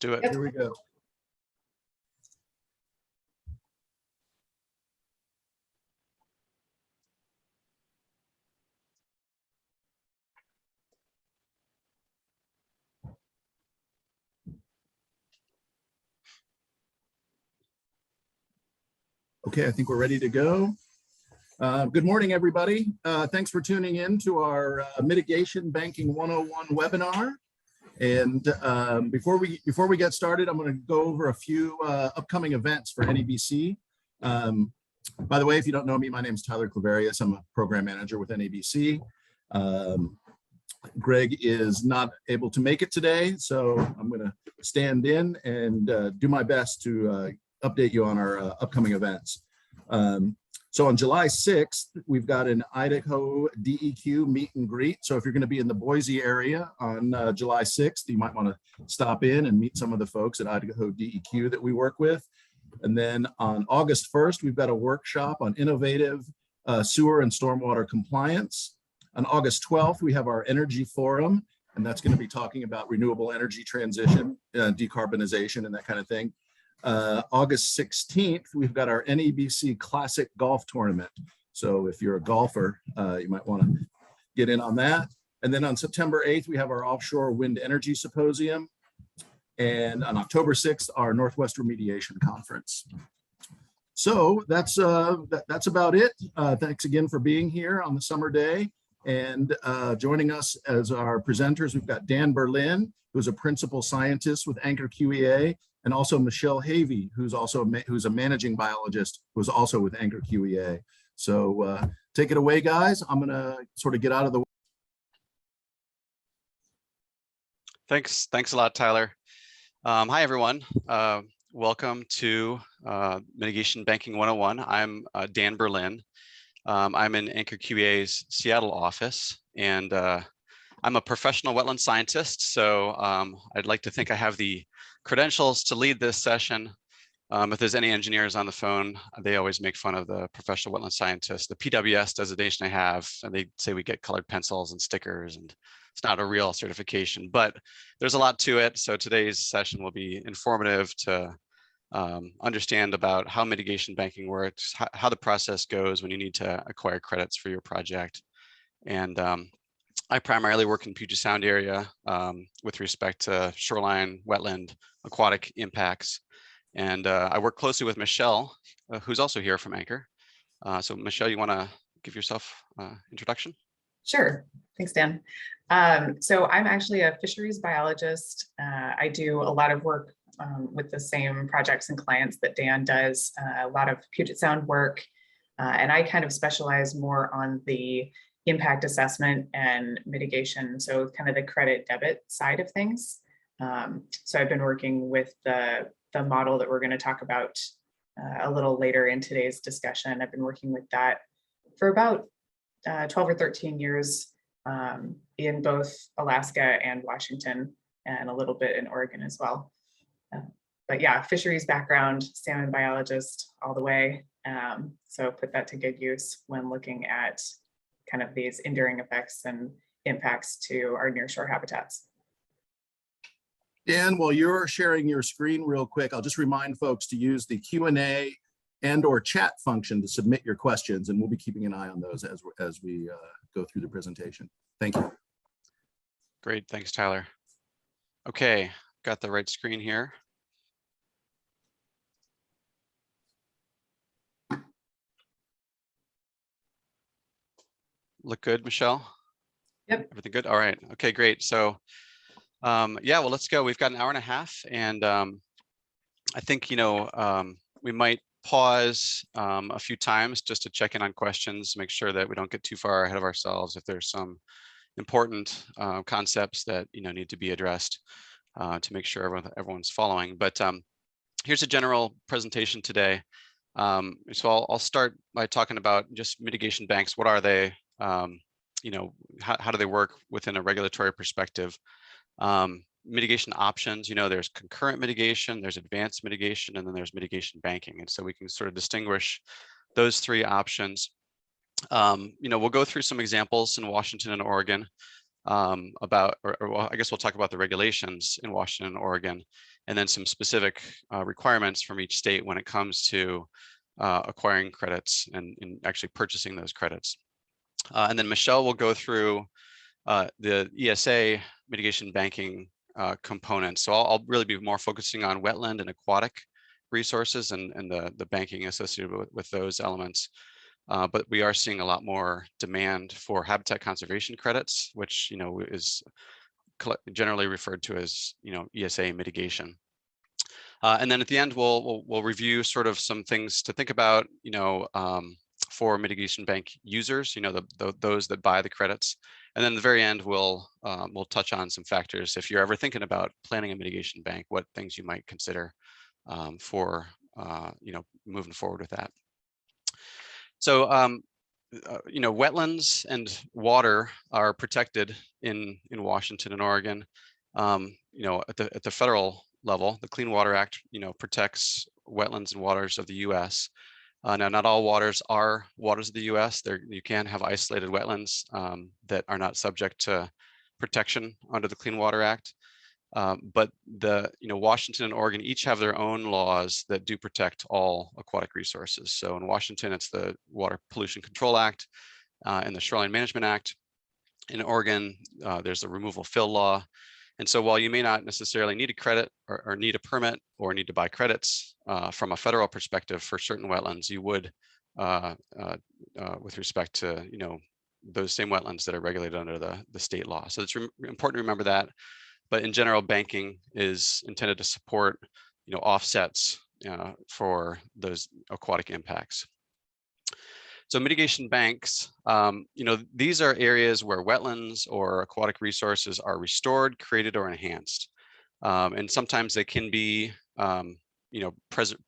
Let's do it. Here we go. Okay, I think we're ready to go. Good morning, everybody. Thanks for tuning in to our Mitigation Banking 101 webinar. And before we get started, I'm going to go over a few upcoming events for NABC. By the way, if you don't know me, my name is Tyler Claverius. I'm a program manager with NABC. Greg is not able to make it today, so I'm going to stand in and do my best to update you on our upcoming events. So on July 6th, we've got an Idaho DEQ meet and greet. So if you're going to be in the Boise area on July 6th, you might want to stop in and meet some of the folks at Idaho DEQ that we work with. And then on August 1st, we've got a workshop on innovative sewer and stormwater compliance. On August 12th, we have our energy forum, and that's going to be talking about renewable energy transition, decarbonization, and that kind of thing. August 16th, we've got our NABC Classic Golf Tournament. So if you're a golfer, you might want to get in on that. And then on September 8th, we have our Offshore Wind Energy Symposium. And on October 6th, our Northwest Remediation Conference. So that's about it. Thanks again for being here on the summer day. And joining us as our presenters, we've got Dan Berlin, who's a principal scientist with Anchor QEA, and also Michelle Havey, who's a managing biologist, who's also with Anchor QEA. So take it away, guys. I'm going to sort of get out of the way. Thanks a lot, Tyler. Hi, everyone. Welcome to Mitigation Banking 101. I'm Dan Berlin. I'm in Anchor QEA's Seattle office, and I'm a professional wetland scientist. So I'd like to think I have the credentials to lead this session. If there's any engineers on the phone, they always make fun of the professional wetland scientist, the PWS designation I have, and they say we get colored pencils and stickers, and it's not a real certification, but there's a lot to it. So today's session will be informative to understand about how mitigation banking works, how the process goes when you need to acquire credits for your project. And I primarily work in Puget Sound area with respect to shoreline, wetland, aquatic impacts. And I work closely with Michelle, who's also here from Anchor. So Michelle, you want to give yourself introduction? Sure. Thanks, Dan. So I'm actually a fisheries biologist. I do a lot of work with the same projects and clients that Dan does, a lot of Puget Sound work. And I kind of specialize more on the impact assessment and mitigation. So kind of the credit debit side of things. So I've been working with the model that we're going to talk about a little later in today's discussion. I've been working with that for about 12 or 13 years in both Alaska and Washington, and a little bit in Oregon as well. But yeah, fisheries background, salmon biologist all the way. So put that to good use when looking at kind of these enduring effects and impacts to our nearshore habitats. Dan, while you're sharing your screen real quick, I'll just remind folks to use the Q&A and/or chat function to submit your questions, and we'll be keeping an eye on those as we go through the presentation. Thank you. Great, thanks, Tyler. Okay, got the right screen here. Look good, Michelle? Yep. Everything good? All right. Okay, great. So, yeah, well, let's go. We've got an hour and a half, and I think, we might pause a few times just to check in on questions, make sure that we don't get too far ahead of ourselves if there's some important concepts that need to be addressed to make sure everyone's following. But here's a general presentation today. So I'll start by talking about just mitigation banks. What are they? How do they work within a regulatory perspective? Mitigation options, there's concurrent mitigation, there's advanced mitigation, and then there's mitigation banking. And so we can sort of distinguish those three options. We'll go through some examples in Washington and Oregon I guess we'll talk about the regulations in Washington and Oregon. and then some specific requirements from each state when it comes to acquiring credits and actually purchasing those credits. And then Michelle will go through the ESA mitigation banking components. So I'll really be more focusing on wetland and aquatic resources and the banking associated with those elements. But we are seeing a lot more demand for habitat conservation credits, which is generally referred to as ESA mitigation. And then at the end, we'll review sort of some things to think about, for mitigation bank users, those that buy the credits. And then at the very end, we'll touch on some factors. If you're ever thinking about planning a mitigation bank, what things you might consider for moving forward with that. So wetlands and water are protected in Washington and Oregon. At the federal level, the Clean Water Act, protects wetlands and waters of the U.S. Now, not all waters are waters of the U.S. You can have isolated wetlands that are not subject to protection under the Clean Water Act. But Washington and Oregon each have their own laws that do protect all aquatic resources. So in Washington, it's the Water Pollution Control Act and the Shoreline Management Act. In Oregon, there's the Removal Fill Law. And so while you may not necessarily need a credit or need a permit or need to buy credits from a federal perspective for certain wetlands, you would with respect to those same wetlands that are regulated under the state law. So it's important to remember that. But in general, banking is intended to support offsets for those aquatic impacts. So mitigation banks, these are areas where wetlands or aquatic resources are restored, created, or enhanced. And sometimes they can be,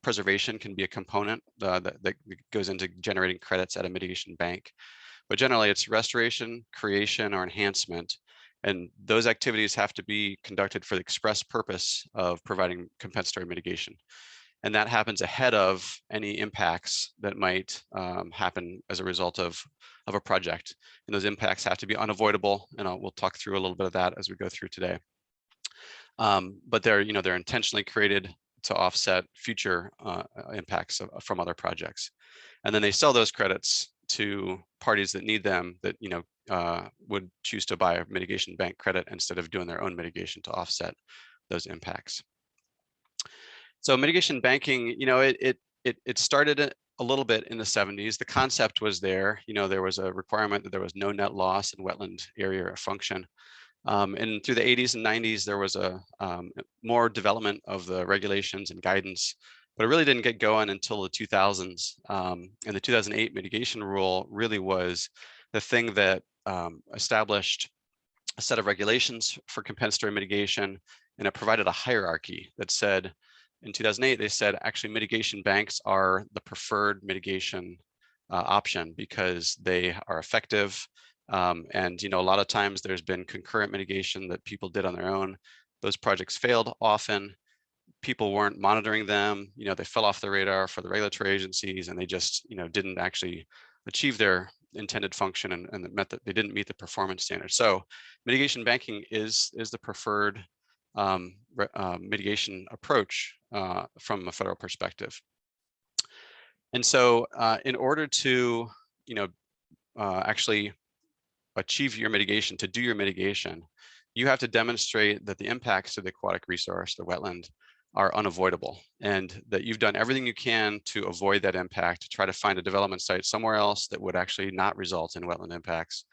preservation can be a component that goes into generating credits at a mitigation bank. But generally, it's restoration, creation, or enhancement. And those activities have to be conducted for the express purpose of providing compensatory mitigation. And that happens ahead of any impacts that might happen as a result of a project. And those impacts have to be unavoidable. And we'll talk through a little bit of that as we go through today. But they're intentionally created to offset future impacts from other projects. And then they sell those credits to parties that need them, that would choose to buy a mitigation bank credit instead of doing their own mitigation to offset those impacts. So mitigation banking, it started a little bit in the 70s. The concept was there. There was a requirement that there was no net loss in wetland area or function. And through the 80s and 90s, there was a more development of the regulations and guidance, but it really didn't get going until the 2000s. And the 2008 mitigation rule really was the thing that established a set of regulations for compensatory mitigation, and it provided a hierarchy that said, in 2008, they said actually mitigation banks are the preferred mitigation option because they are effective. And a lot of times there's been concurrent mitigation that people did on their own. Those projects failed often. People weren't monitoring them. They fell off the radar for the regulatory agencies, and they just didn't actually achieve their intended function, and it meant that they didn't meet the performance standards. So mitigation banking is the preferred mitigation approach from a federal perspective. And so in order to actually achieve your mitigation, to do your mitigation, you have to demonstrate that the impacts to the aquatic resource, the wetland, are unavoidable, and that you've done everything you can to avoid that impact, to try to find a development site somewhere else that would actually not result in wetland impacts.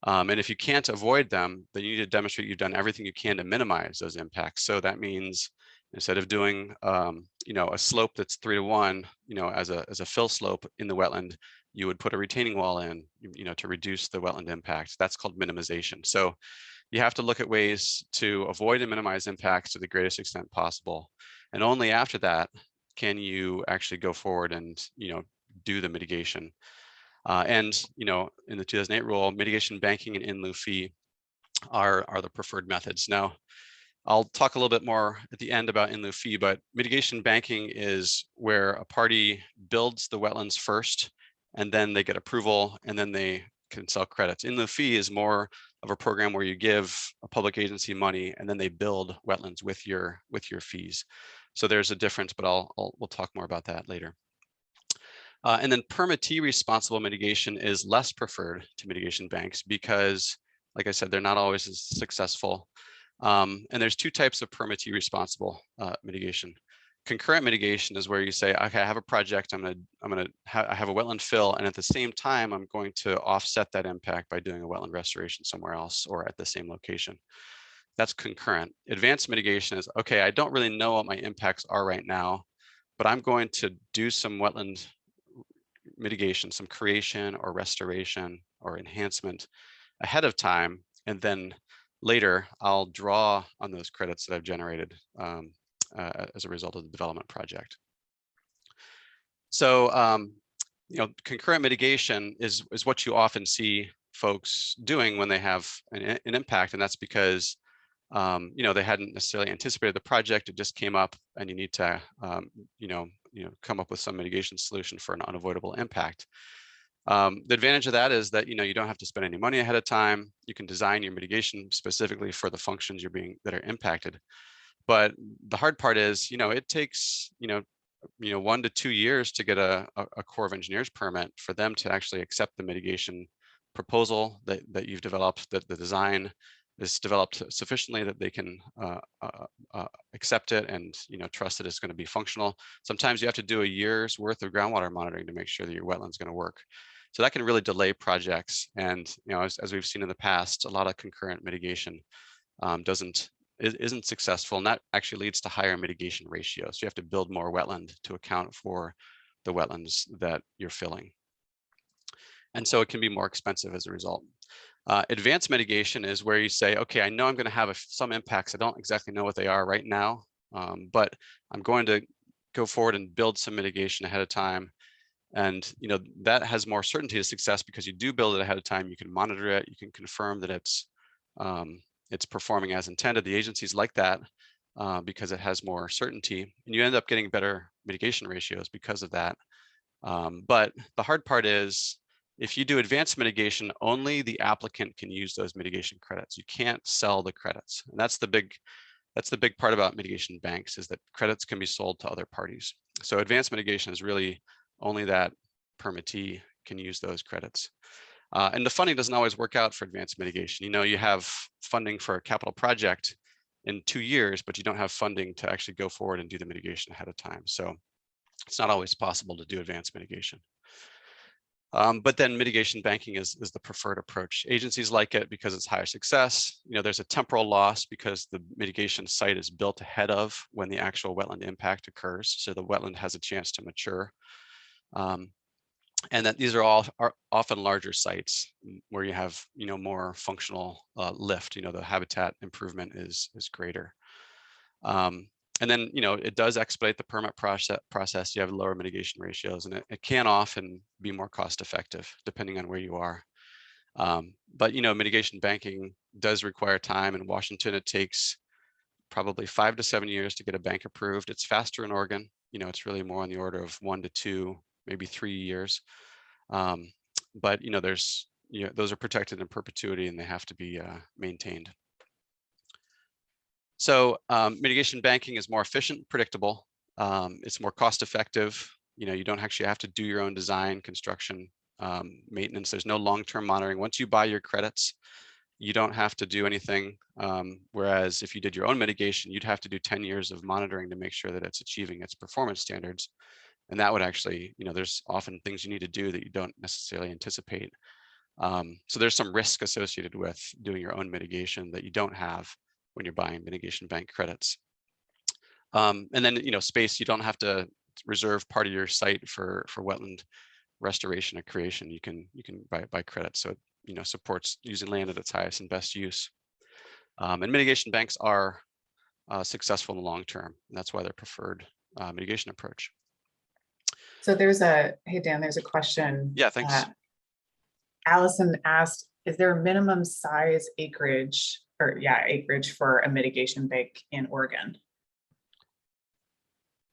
And if you can't avoid them, then you need to demonstrate you've done everything you can to minimize those impacts. So that means instead of doing a slope that's 3 to 1, as a fill slope in the wetland, you would put a retaining wall in, to reduce the wetland impact. That's called minimization. So you have to look at ways to avoid and minimize impacts to the greatest extent possible. And only after that can you actually go forward and do the mitigation. And in the 2008 rule, mitigation banking and in lieu fee are the preferred methods. Now, I'll talk a little bit more at the end about in lieu fee, but mitigation banking is where a party builds the wetlands first, and then they get approval, and then they can sell credits. In lieu fee is more of a program where you give a public agency money and then they build wetlands with your fees. So there's a difference, but we'll talk more about that later. And then permittee responsible mitigation is less preferred to mitigation banks because, like I said, they're not always as successful. And there's two types of permittee responsible mitigation. Concurrent mitigation is where you say, okay, I have a project, I have a wetland fill, and at the same time, I'm going to offset that impact by doing a wetland restoration somewhere else or at the same location. That's concurrent. Advanced mitigation is, okay, I don't really know what my impacts are right now, but I'm going to do some wetland mitigation, some creation or restoration or enhancement ahead of time, and then later I'll draw on those credits that I've generated as a result of the development project. So concurrent mitigation is what you often see folks doing when they have an impact, and that's because they hadn't necessarily anticipated the project. It just came up, and you need to come up with some mitigation solution for an unavoidable impact. The advantage of that is that you don't have to spend any money ahead of time. You can design your mitigation specifically for the functions that are impacted. But the hard part is, it takes 1 to 2 years to get a Corps of Engineers permit for them to actually accept the mitigation proposal that you've developed, that the design is developed sufficiently that they can accept it and trust that it's going to be functional. Sometimes you have to do a year's worth of groundwater monitoring to make sure that your wetland's going to work. So that can really delay projects. And as we've seen in the past, a lot of concurrent mitigation isn't successful, and that actually leads to higher mitigation ratios. So you have to build more wetland to account for the wetlands that you're filling. And so it can be more expensive as a result. Advanced mitigation is where you say, okay, I know I'm going to have some impacts. I don't exactly know what they are right now, but I'm going to go forward and build some mitigation ahead of time. And that has more certainty of success because you do build it ahead of time. You can monitor it. You can confirm that it's performing as intended. The agencies like that because it has more certainty, and you end up getting better mitigation ratios because of that. But the hard part is, if you do advanced mitigation, only the applicant can use those mitigation credits. You can't sell the credits. And that's the big part about mitigation banks, is that credits can be sold to other parties. So advanced mitigation is really only that permittee can use those credits. And the funding doesn't always work out for advanced mitigation. You have funding for a capital project in 2 years, but you don't have funding to actually go forward and do the mitigation ahead of time. So it's not always possible to do advanced mitigation. But then mitigation banking is the preferred approach. Agencies like it because it's higher success. There's a temporal loss because the mitigation site is built ahead of when the actual wetland impact occurs. So the wetland has a chance to mature. And that these are often larger sites where you have more functional lift. The habitat improvement is greater. And then it does expedite the permit process. You have lower mitigation ratios, and it can often be more cost effective depending on where you are. But mitigation banking does require time. In Washington, it takes probably 5 to 7 years to get a bank approved. It's faster in Oregon. It's really more on the order of 1 to 2, maybe 3 years. But there's those are protected in perpetuity, and they have to be maintained. So mitigation banking is more efficient, predictable. It's more cost effective. You don't actually have to do your own design, construction, maintenance. There's no long-term monitoring. Once you buy your credits, you don't have to do anything. Whereas if you did your own mitigation, you'd have to do 10 years of monitoring to make sure that it's achieving its performance standards. And that would actually, there's often things you need to do that you don't necessarily anticipate. So there's some risk associated with doing your own mitigation that you don't have when you're buying mitigation bank credits. And then, space, you don't have to reserve part of your site for wetland restoration or creation. You can buy credits. So it supports using land at its highest and best use. And mitigation banks are successful in the long term. And that's why they're preferred mitigation approach. So hey Dan, there's a question. Yeah, thanks. Allison asked, is there a minimum size acreage for a mitigation bank in Oregon?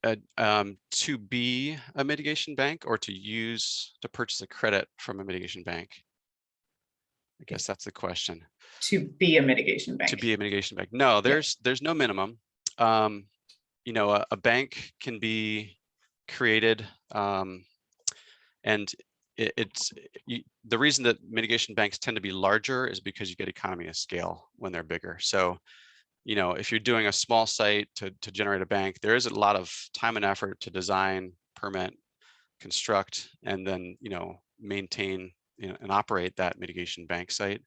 To be a mitigation bank or to purchase a credit from a mitigation bank? I guess that's the question. To be a mitigation bank. To be a mitigation bank. No, there's no minimum. You know, a bank can be created, and the reason that mitigation banks tend to be larger is because you get economy of scale when they're bigger. So, you know, if you're doing a small site to generate a bank, there is a lot of time and effort to design, permit, construct, and then, you know, maintain, you know, and operate that mitigation bank site.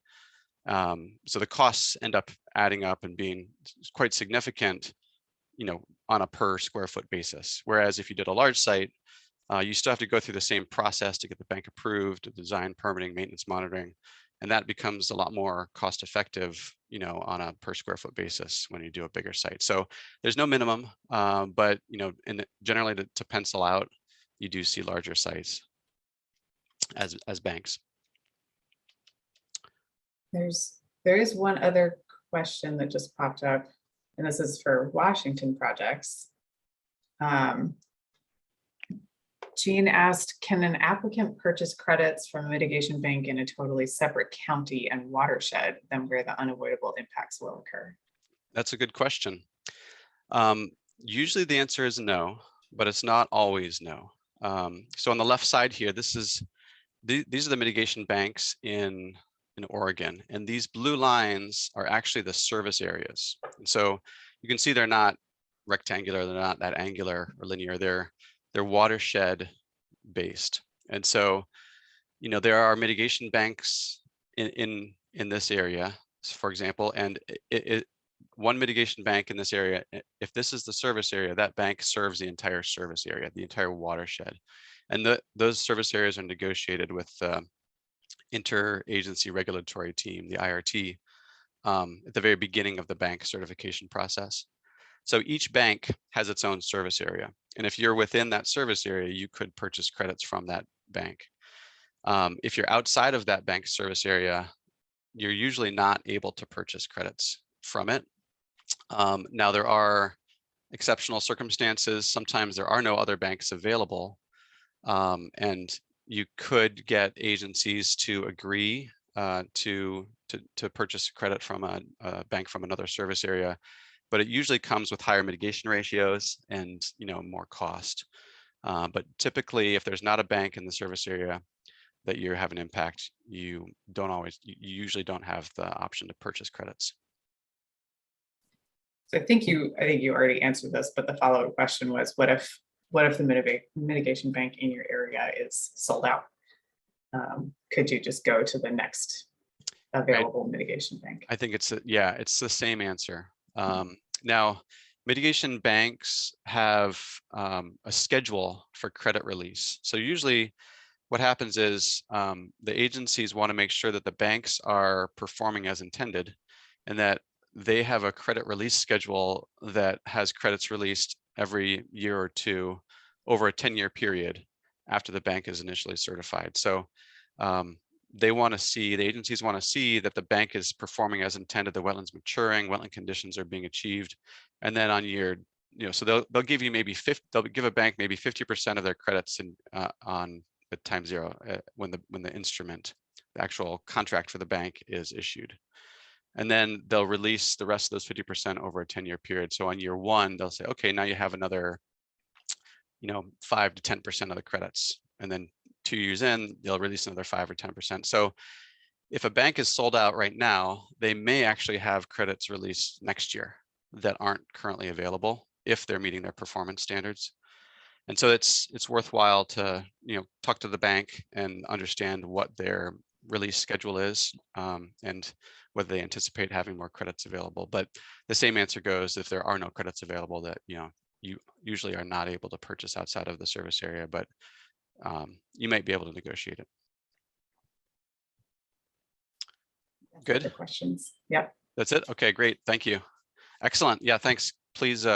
So the costs end up adding up and being quite significant, you know, on a per square foot basis. Whereas if you did a large site, you still have to go through the same process to get the bank approved, design, permitting, maintenance, monitoring, and that becomes a lot more cost effective, you know, on a per square foot basis when you do a bigger site. So there's no minimum, but, you know, and generally to pencil out, you do see larger sites as banks. There is one other question that just popped up, and this is for Washington projects. Jean asked, can an applicant purchase credits from a mitigation bank in a totally separate county and watershed than where the unavoidable impacts will occur? That's a good question. Usually the answer is no, but it's not always no. So on the left side here, these are the mitigation banks in Oregon, and these blue lines are actually the service areas. And so you can see they're not rectangular, they're not that angular or linear, they're watershed based. And so, you know, there are mitigation banks in this area, for example, and one mitigation bank in this area, if this is the service area, that bank serves the entire service area, the entire watershed. And those service areas are negotiated with interagency regulatory team, the IRT, at the very beginning of the bank certification process. So each bank has its own service area. And if you're within that service area, you could purchase credits from that bank. If you're outside of that bank service area, you're usually not able to purchase credits from it. Now there are exceptional circumstances. Sometimes there are no other banks available. And you could get agencies to agree to purchase credit from a bank from another service area, but it usually comes with higher mitigation ratios and, you know, more cost. But typically, if there's not a bank in the service area that you have an impact, you usually don't have the option to purchase credits. So I think you already answered this, but the follow-up question was, what if the mitigation bank in your area is sold out? Could you just go to the next available mitigation bank? I think it's the same answer. Now, mitigation banks have a schedule for credit release. So usually what happens is the agencies want to make sure that the banks are performing as intended and that they have a credit release schedule that has credits released every year or two over a 10-year period after the bank is initially certified. So the agencies want to see that the bank is performing as intended, the wetlands maturing, wetland conditions are being achieved. And then on year, you know, so they'll give you maybe they'll give a bank maybe 50% of their credits on at time zero when the instrument, the actual contract for the bank is issued. And then they'll release the rest of those 50% over a 10-year period. So on year one, they'll say, okay, now you have another, you know, 5 to 10% of the credits. And then 2 years in, they'll release another 5 or 10%. So if a bank is sold out right now, they may actually have credits released next year that aren't currently available if they're meeting their performance standards. And so it's worthwhile to, you know, talk to the bank and understand what their release schedule is and whether they anticipate having more credits available. But the same answer goes if there are no credits available, that, you know, you usually are not able to purchase outside of the service area, but you might be able to negotiate it. Good. The questions. Yep. That's it. Okay, great. Thank you. Excellent. Yeah, thanks. Please.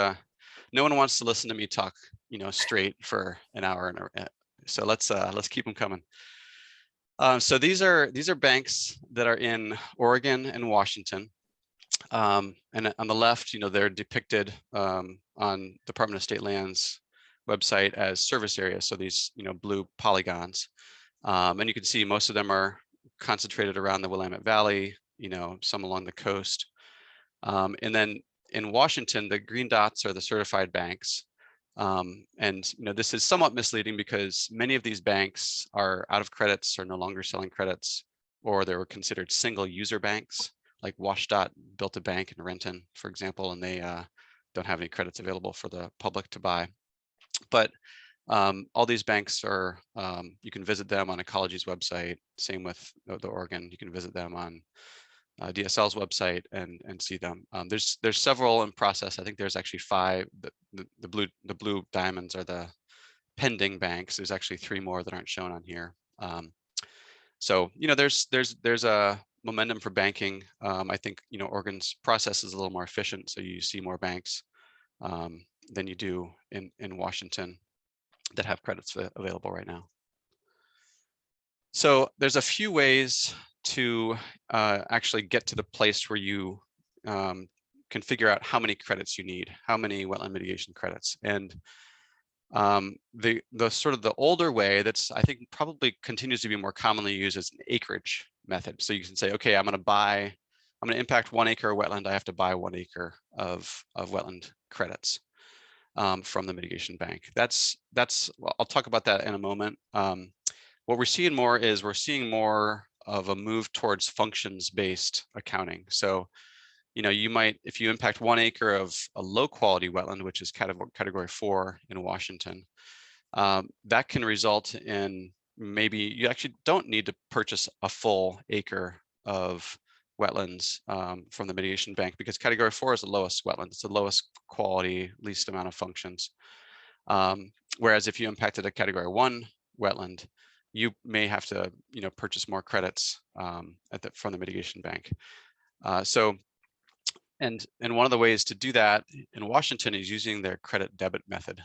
No one wants to listen to me talk, you know, straight for an hour, so let's keep them coming. So these are banks that are in Oregon and Washington. And on the left, you know, they're depicted on Department of State Lands website as service areas. So these, you know, blue polygons. And you can see most of them are concentrated around the Willamette Valley, some along the coast. And then in Washington, the green dots are the certified banks. And this is somewhat misleading because many of these banks are out of credits or no longer selling credits, or they were considered single user banks, like WashDOT built a bank in Renton, for example, and they don't have any credits available for the public to buy. But all these banks are, you can visit them on Ecology's website. Same with the Oregon, you can visit them on DSL's website and see them. There's several in process. I think there's actually 5. The blue diamonds are the pending banks. There's actually 3 more that aren't shown on here. So there's a momentum for banking. I think Oregon's process is a little more efficient, so you see more banks than you do in Washington that have credits available right now. So there's a few ways to actually get to the place where you can figure out how many credits you need, how many wetland mitigation credits. And the sort of the older way that's I think probably continues to be more commonly used is an acreage method. So you can say, okay, I'm going to impact 1 acre of wetland. I have to buy 1 acre of wetland credits from the mitigation bank. Well, I'll talk about that in a moment. What we're seeing more is of a move towards functions-based accounting. So, you might, if you impact 1 acre of a low quality wetland, which is category 4 in Washington, that can result in maybe you actually don't need to purchase a full acre of wetlands from the mitigation bank, because category 4 is the lowest wetland. It's the lowest quality, least amount of functions. Whereas if you impacted a category 1 wetland, you may have to purchase more credits from the mitigation bank. And one of the ways to do that in Washington is using their credit debit method.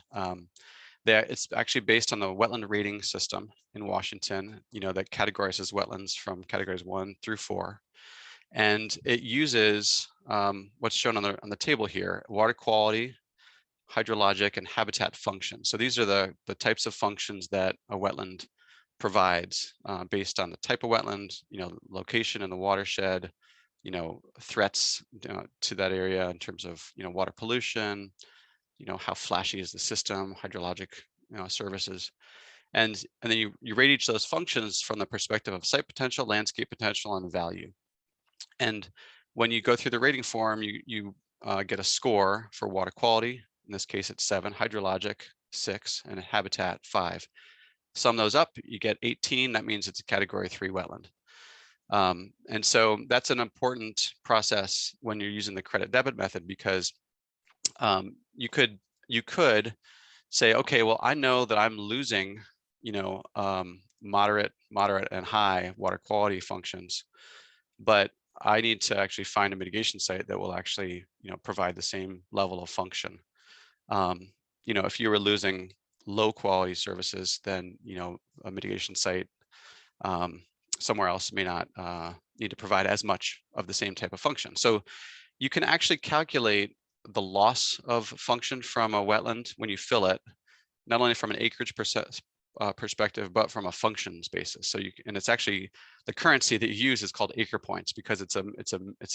It's actually based on the wetland rating system in Washington, that categorizes wetlands from categories 1 through 4. And it uses what's shown on the table here: water quality, hydrologic, and habitat functions. So these are the types of functions that a wetland provides based on the type of wetland, location in the watershed, threats to that area in terms of water pollution, how flashy is the system, hydrologic services, and then you rate each of those functions from the perspective of site potential, landscape potential, and value. And when you go through the rating form, you get a score for water quality. In this case, it's 7, hydrologic 6, and habitat 5. Sum those up, you get 18. That means it's a category 3 wetland. And so that's an important process when you're using the credit debit method, because you could say, okay, well, I know that I'm losing, moderate and high water quality functions, but I need to actually find a mitigation site that will actually, provide the same level of function. If you were losing low quality services, then, a mitigation site somewhere else may not need to provide as much of the same type of function. So you can actually calculate the loss of function from a wetland when you fill it, not only from an acreage perspective, but from a functions basis. So and it's actually the currency that you use is called acre points, because it's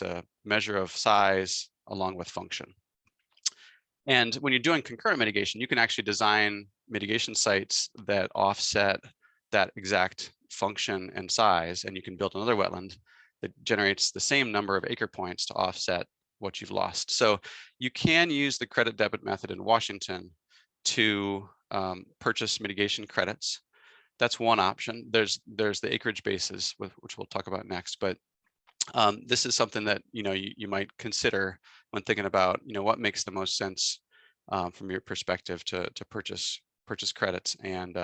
a measure of size along with function. And when you're doing concurrent mitigation, you can actually design mitigation sites that offset that exact function and size, and you can build another wetland that generates the same number of acre points to offset what you've lost. So you can use the credit debit method in Washington to purchase mitigation credits. That's one option. There's the acreage basis, which we'll talk about next, but this is something that you might consider when thinking about what makes the most sense from your perspective to purchase credits, and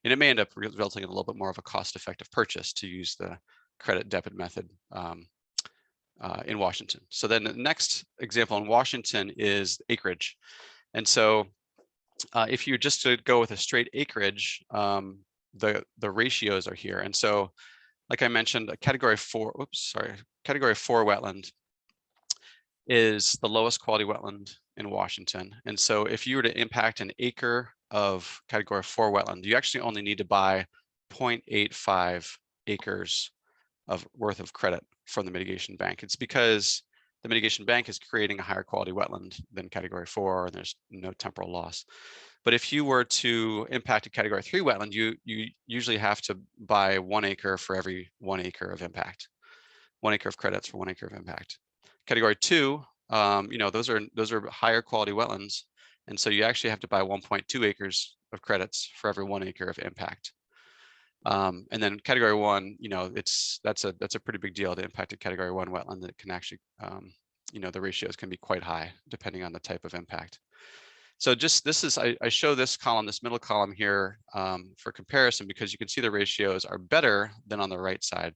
it may end up resulting in a little bit more of a cost-effective purchase to use the credit debit method in Washington. So then the next example in Washington is acreage, and so if you just to go with a straight acreage, the ratios are here, and so like I mentioned, a category 4 wetland is the lowest quality wetland in Washington. And so if you were to impact an acre of category 4 wetland, you actually only need to buy 0.85 acres worth of credit from the mitigation bank. It's because the mitigation bank is creating a higher quality wetland than category 4, and there's no temporal loss. But if you were to impact a category 3 wetland, you usually have to buy 1 acre for every 1 acre of impact, 1 acre of credits for 1 acre of impact. Category 2, those are higher quality wetlands, and so you actually have to buy 1.2 acres of credits for every 1 acre of impact. And then category 1, that's a pretty big deal to impact a category 1 wetland that can actually, the ratios can be quite high depending on the type of impact. So I show this column, this middle column here, for comparison, because you can see the ratios are better than on the right side.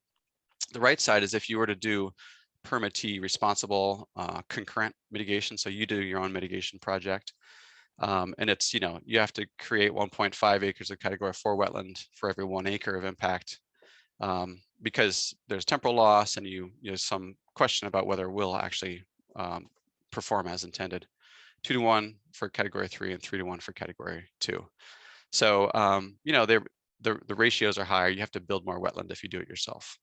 The right side is if you were to do permittee responsible concurrent mitigation. So you do your own mitigation project. And it's, you have to create 1.5 acres of category 4 wetland for every 1 acre of impact, because there's temporal loss and there's some question about whether it will actually perform as intended. 2-to-1 for category 3 and 3-to-1 for category 2. So, the ratios are higher. You have to build more wetland if you do it yourself.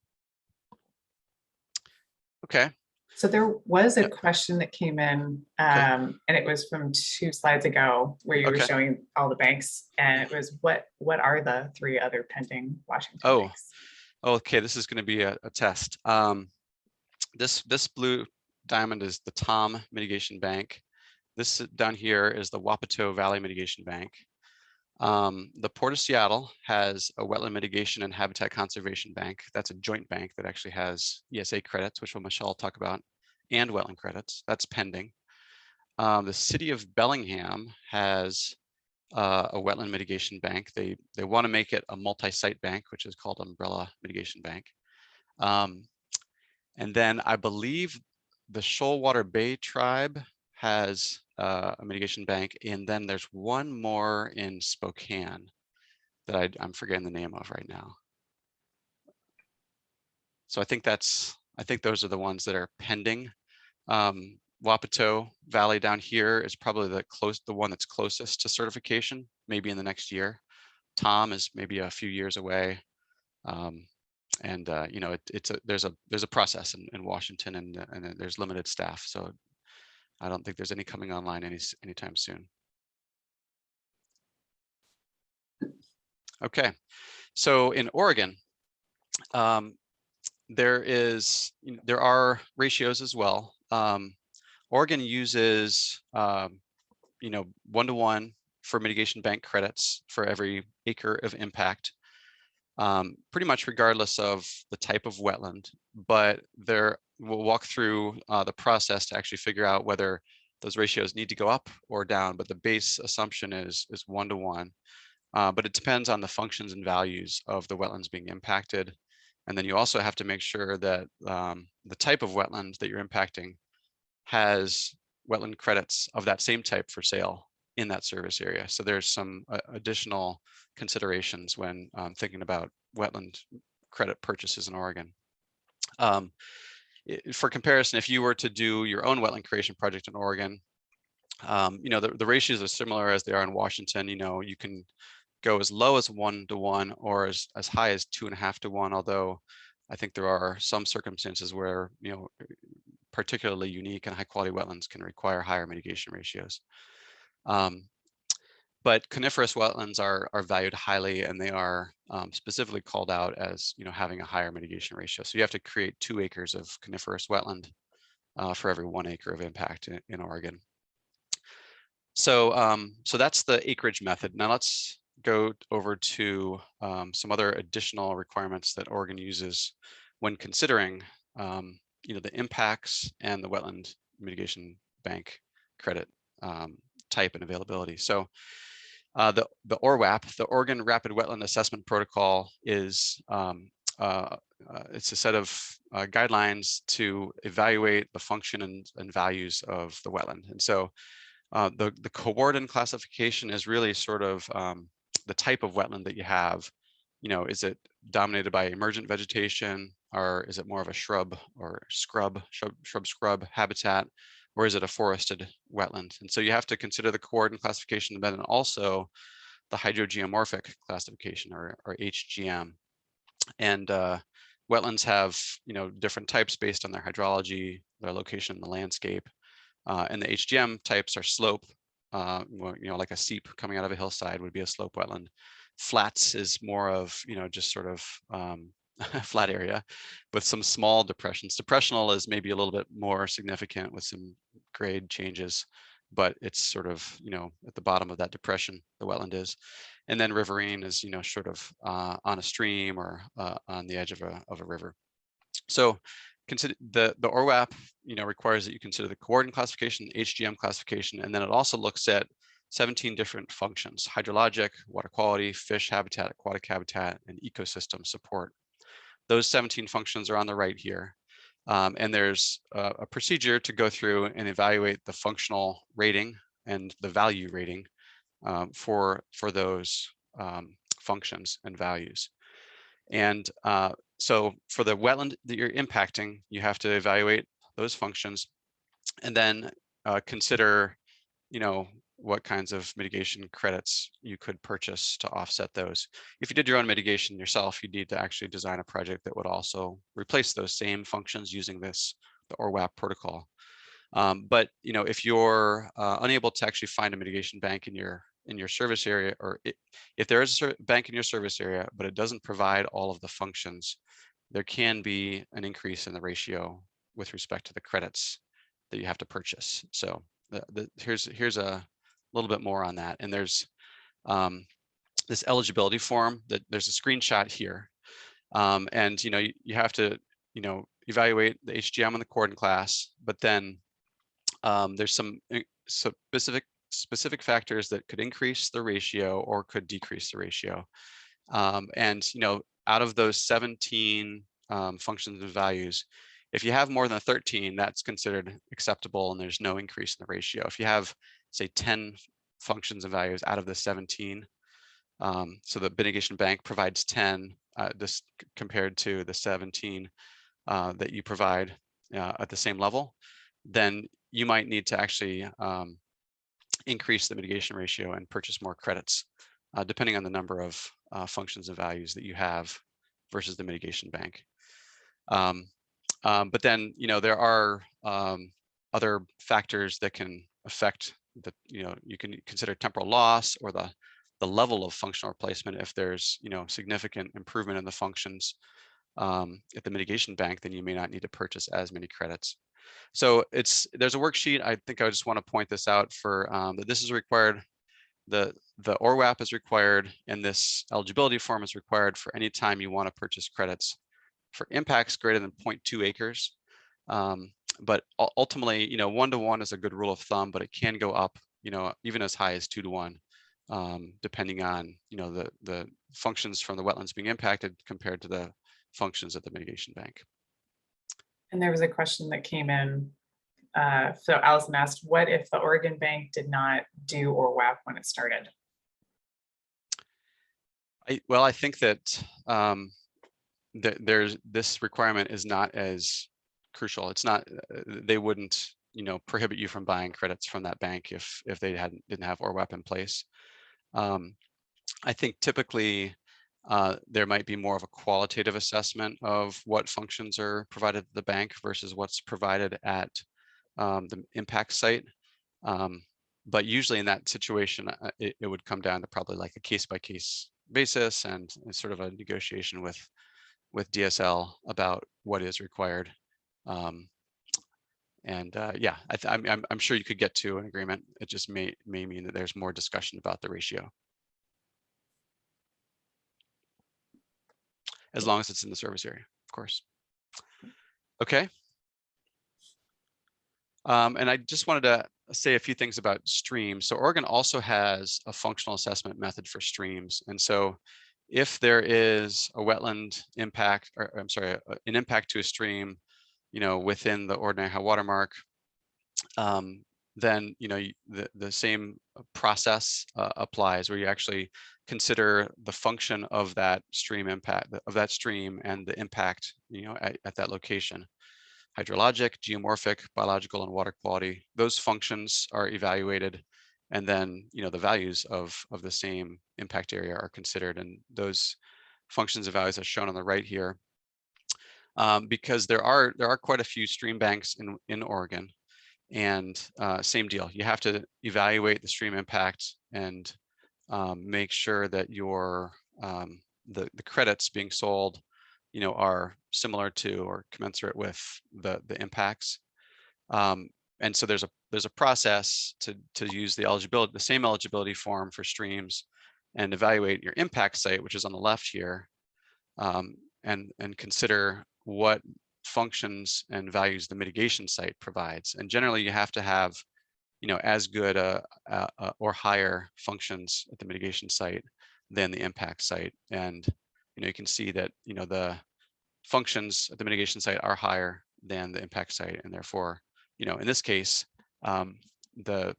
Okay. So there was a question that came in, and it was from 2 slides ago where you were showing all the banks, and it was what are the 3 other pending Washington banks? Okay. This is going to be a test. This blue diamond is the Tom Mitigation Bank. This down here is the Wapato Valley Mitigation Bank. The Port of Seattle has a Wetland Mitigation and Habitat Conservation Bank. That's a joint bank that actually has ESA credits, which Michelle will talk about, and wetland credits. That's pending. The City of Bellingham has a Wetland Mitigation Bank. They want to make it a multi-site bank, which is called Umbrella Mitigation Bank. And then I believe the Shoalwater Bay Tribe has a mitigation bank, and then there's one more in Spokane that I'm forgetting the name of right now. So I think those are the ones that are pending. Wapato Valley down here is probably the one that's closest to certification, maybe in the next year. Tom is maybe a few years away. There's a process in Washington, and there's limited staff, so I don't think there's any coming online anytime soon. Okay, so in Oregon, there are ratios as well. Oregon uses 1-to-1 for mitigation bank credits for every acre of impact, pretty much regardless of the type of wetland, but we'll walk through the process to actually figure out whether those ratios need to go up or down, but the base assumption is 1-to-1. But it depends on the functions and values of the wetlands being impacted. And then you also have to make sure that the type of wetland that you're impacting has wetland credits of that same type for sale in that service area. So there's some additional considerations when thinking about wetland credit purchases in Oregon. For comparison, if you were to do your own wetland creation project in Oregon, the ratios are similar as they are in Washington. You can go as low as 1-to-1 or as high as 2.5-to-1, although I think there are some circumstances where particularly unique and high quality wetlands can require higher mitigation ratios. But coniferous wetlands are valued highly, and they are specifically called out as having a higher mitigation ratio. So you have to create 2 acres of coniferous wetland for every 1 acre of impact in Oregon. So that's the acreage method. Now let's go over to some other additional requirements that Oregon uses when considering the impacts and the wetland mitigation bank credit type and availability. So the ORWAP, the Oregon Rapid Wetland Assessment Protocol, is it's a set of guidelines to evaluate the function and values of the wetland. And so the coordinate classification is really sort of the type of wetland that you have. Is it dominated by emergent vegetation, or is it more of a shrub or scrub habitat, or is it a forested wetland? And so you have to consider the coordinate classification, but then also the hydrogeomorphic classification, or HGM. And wetlands have, different types based on their hydrology, their location in the landscape. And the HGM types are slope, like a seep coming out of a hillside would be a slope wetland. Flats is more of, just sort of flat area with some small depressions. Depressional is maybe a little bit more significant with some grade changes, but it's sort of, at the bottom of that depression, the wetland is. And then riverine is, sort of on a stream or on the edge of a river. So consider the ORWAP, requires that you consider the coordinate classification, HGM classification, and then it also looks at 17 different functions: hydrologic, water quality, fish habitat, aquatic habitat, and ecosystem support. Those 17 functions are on the right here. And there's a procedure to go through and evaluate the functional rating and the value rating for those functions and values. And so for the wetland that you're impacting, you have to evaluate those functions and then consider, what kinds of mitigation credits you could purchase to offset those. If you did your own mitigation yourself, you'd need to actually design a project that would also replace those same functions using the ORWAP protocol. But if you're unable to actually find a mitigation bank in your service area, or if there is a bank in your service area, but it doesn't provide all of the functions, there can be an increase in the ratio with respect to the credits that you have to purchase. So here's a little bit more on that. And there's this eligibility form that there's a screenshot here. And you have to evaluate the HGM and the coordinate class, but then there's some specific factors that could increase the ratio or could decrease the ratio. And out of those 17 functions and values, if you have more than 13, that's considered acceptable and there's no increase in the ratio. If you have, say, 10 functions and values out of the 17, so the mitigation bank provides 10, this compared to the 17 that you provide at the same level, then you might need to actually increase the mitigation ratio and purchase more credits, depending on the number of functions and values that you have versus the mitigation bank. But then, there are other factors that can affect the, you can consider temporal loss or the level of functional replacement. If there's, significant improvement in the functions at the mitigation bank, then you may not need to purchase as many credits. So there's a worksheet. I think I just want to point this out for that this is required. The ORWAP is required, and this eligibility form is required for any time you want to purchase credits for impacts greater than 0.2 acres. But ultimately, 1-to-1 is a good rule of thumb, but it can go up, even as high as 2-to-1, depending on, the functions from the wetlands being impacted compared to the functions at the mitigation bank. And there was a question that came in. So Allison asked, what if the Oregon Bank did not do ORWAP when it started? I think that there's this requirement is not as crucial. It's not, they wouldn't, prohibit you from buying credits from that bank if they didn't have ORWAP in place. I think typically there might be more of a qualitative assessment of what functions are provided to the bank versus what's provided at the impact site. But usually in that situation, it would come down to probably like a case-by-case basis and sort of a negotiation with DSL about what is required. Yeah, I'm sure you could get to an agreement. It just may mean that there's more discussion about the ratio, as long as it's in the service area, of course. Okay. And I just wanted to say a few things about streams. So Oregon also has a functional assessment method for streams. And so if there is a wetland impact, or I'm sorry, an impact to a stream, within the ordinary high water mark, then, the same process applies, where you actually consider the function of that stream impact, of that stream and the impact, at that location. Hydrologic, geomorphic, biological, and water quality, those functions are evaluated, and then the values of the same impact area are considered, and those functions and values are shown on the right here. because there are quite a few stream banks in Oregon, and same deal. You have to evaluate the stream impact and make sure that your the credits being sold, are similar to or commensurate with the impacts. And so there's a process to use the same eligibility form for streams and evaluate your impact site, which is on the left here, and consider what functions and values the mitigation site provides. And generally you have to have, as good or higher functions at the mitigation site than the impact site. And, you can see that, the functions at the mitigation site are higher than the impact site. And therefore, in this case, the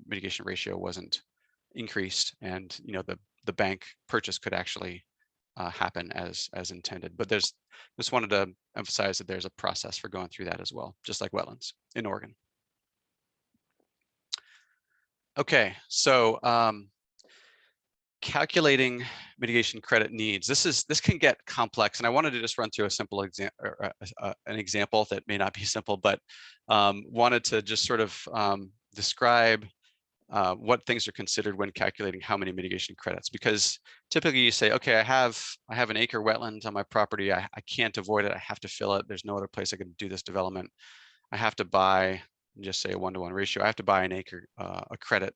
mitigation ratio wasn't increased, and, the bank purchase could actually happen as intended. But just wanted to emphasize that there's a process for going through that as well, just like wetlands in Oregon. Okay, so calculating mitigation credit needs. This can get complex, and I wanted to just run through a simple an example that may not be simple, but wanted to just sort of describe what things are considered when calculating how many mitigation credits. Because typically you say, okay, I have an acre wetland on my property. I can't avoid it. I have to fill it. There's no other place I can do this development. I have to buy, just say a 1-to-1 ratio. I have to buy an acre, a credit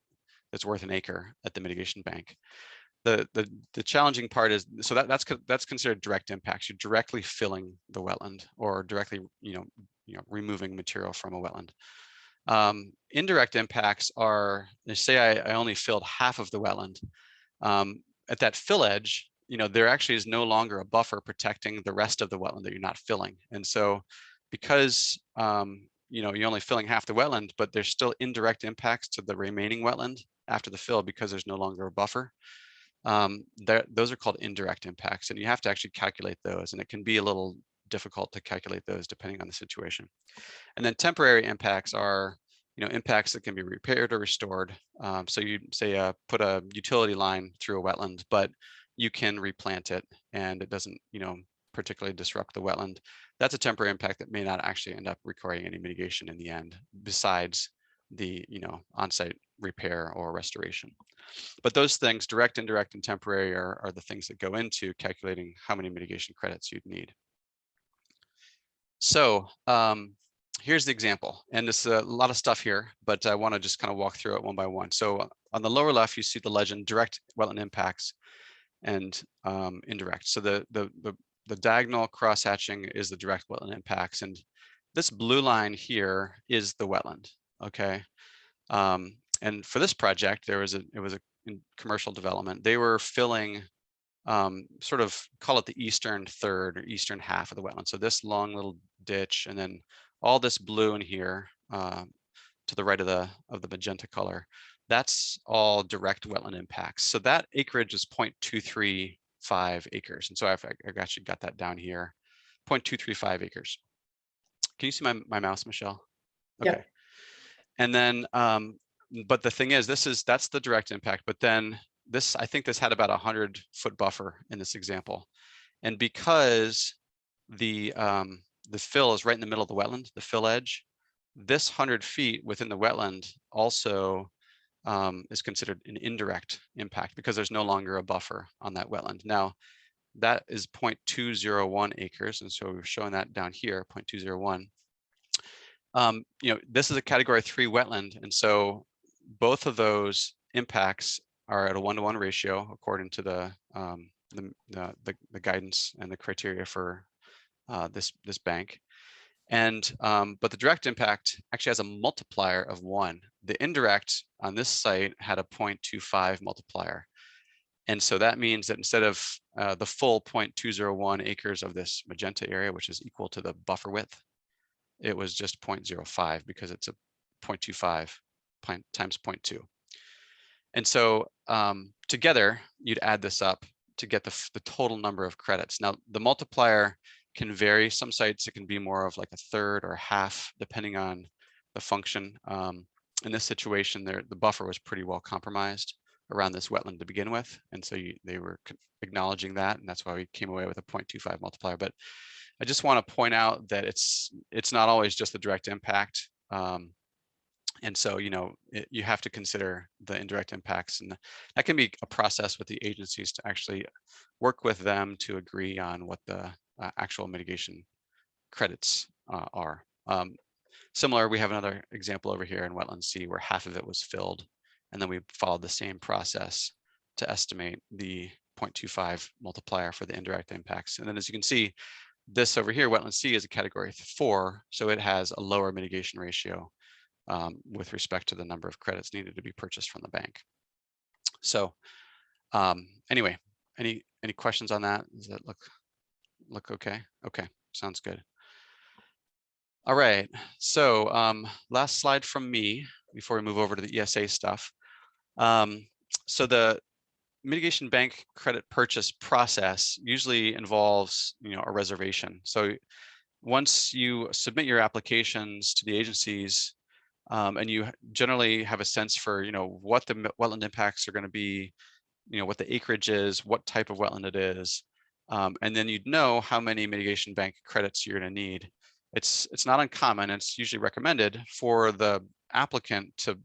that's worth an acre at the mitigation bank. The challenging part is, so that's considered direct impacts. You're directly filling the wetland, or directly, removing material from a wetland. Indirect impacts are, say I only filled half of the wetland. At that fill edge, there actually is no longer a buffer protecting the rest of the wetland that you're not filling. And so because you're only filling half the wetland, but there's still indirect impacts to the remaining wetland after the fill because there's no longer a buffer. Those are called indirect impacts, and you have to actually calculate those, and it can be a little difficult to calculate those depending on the situation. And then temporary impacts are, impacts that can be repaired or restored. So you say put a utility line through a wetland, but you can replant it and it doesn't, particularly disrupt the wetland. That's a temporary impact that may not actually end up requiring any mitigation in the end, besides the, on-site repair or restoration. But those things, direct, indirect, and temporary, are the things that go into calculating how many mitigation credits you'd need. So here's the example, and there's a lot of stuff here, but I want to just kind of walk through it one by one. So on the lower left, you see the legend: direct wetland impacts and indirect. So the diagonal cross-hatching is the direct wetland impacts, and this blue line here is the wetland. Okay, and for this project, it was a commercial development. They were filling sort of, call it the eastern third or eastern half of the wetland. So this long little ditch, and then all this blue in here to the right of the magenta color, that's all direct wetland impacts. So that acreage is 0.235 acres. And so I've actually got that down here, 0.235 acres. Can you see my mouse, Michelle? Okay. Yep. And then, but the thing is, that's the direct impact, but then this, I think this had about 100-foot buffer in this example. And because the fill is right in the middle of the wetland, the fill edge, this 100 feet within the wetland also is considered an indirect impact because there's no longer a buffer on that wetland. Now, that is 0.201 acres. And so we're showing that down here, 0.201. This is a category 3 wetland. And so both of those impacts are at a 1-to-1 ratio according to the guidance and the criteria for this bank. And but the direct impact actually has a multiplier of 1. The indirect on this site had a 0.25 multiplier. And so that means that instead of the full 0.201 acres of this magenta area, which is equal to the buffer width, it was just 0.05 because it's a 0.25 times 0.2. And so together, you'd add this up to get the total number of credits. Now, the multiplier can vary. Some sites, it can be more of like a third or half, depending on the function. In this situation, the buffer was pretty well compromised around this wetland to begin with. And so they were acknowledging that, and that's why we came away with a 0.25 multiplier. But I just want to point out that it's not always just the direct impact. And so, you have to consider the indirect impacts, and that can be a process with the agencies to actually work with them to agree on what the actual mitigation credits are. Similar, we have another example over here in Wetland C where half of it was filled, and then we followed the same process to estimate the 0.25 multiplier for the indirect impacts. And then as you can see, this over here, Wetland C, is a category 4, so it has a lower mitigation ratio with respect to the number of credits needed to be purchased from the bank. So anyway, any questions on that? Does that look okay? Okay, sounds good. All right, so last slide from me before we move over to the ESA stuff. So the mitigation bank credit purchase process usually involves, a reservation. So once you submit your applications to the agencies, and you generally have a sense for, what the wetland impacts are going to be, what the acreage is, what type of wetland it is, and then you'd know how many mitigation bank credits you're going to need. It's not uncommon. It's usually recommended for the applicant to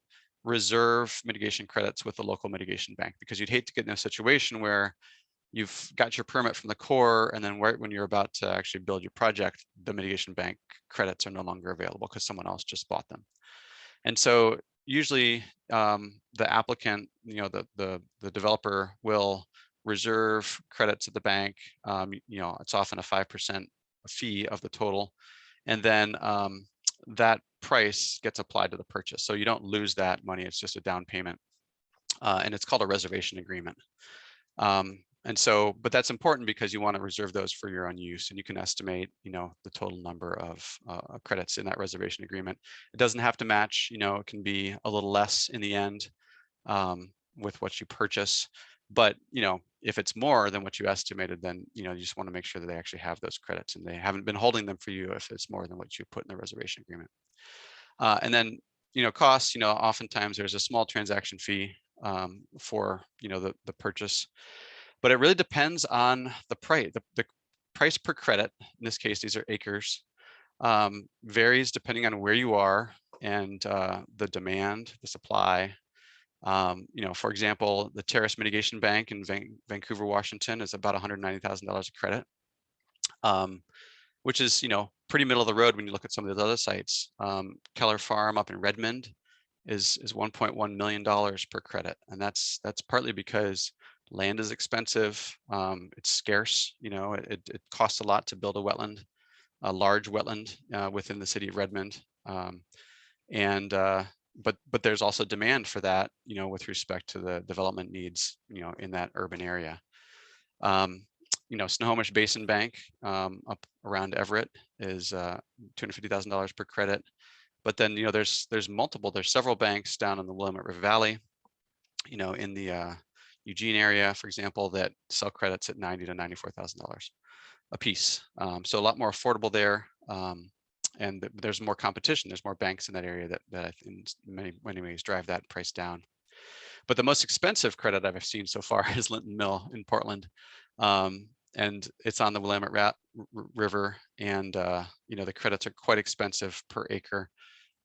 reserve mitigation credits with the local mitigation bank, because you'd hate to get in a situation where you've got your permit from the Corps, and then right when you're about to actually build your project, the mitigation bank credits are no longer available because someone else just bought them. And so usually the applicant, the developer will reserve credits at the bank. It's often a 5% fee of the total. And then that price gets applied to the purchase. So you don't lose that money. It's just a down payment. And it's called a reservation agreement. And so, but that's important because you want to reserve those for your own use, and you can estimate, the total number of credits in that reservation agreement. It doesn't have to match, it can be a little less in the end with what you purchase. But, if it's more than what you estimated, then, you just want to make sure that they actually have those credits and they haven't been holding them for you if it's more than what you put in the reservation agreement. And then, costs, oftentimes there's a small transaction fee for, the purchase. But it really depends on the price. The price per credit, in this case, these are acres, varies depending on where you are and the demand, the supply. For example, the Terrace Mitigation Bank in Vancouver, Washington is about $190,000 a credit, which is, pretty middle of the road when you look at some of those other sites. Keller Farm up in Redmond is $1.1 million per credit. And that's partly because land is expensive, it's scarce, it costs a lot to build a large wetland within the city of Redmond. But there's also demand for that, with respect to the development needs, in that urban area. Snohomish Basin Bank up around Everett is $250,000 per credit. But then, there's several banks down in the Willamette River Valley, in the Eugene area, for example, that sell credits at $90,000 to $94,000 a piece. So a lot more affordable there. And there's more competition. There's more banks in that area that in many ways drive that price down. But the most expensive credit I've seen so far is Linton Mill in Portland. And it's on the Willamette River. And, the credits are quite expensive per acre.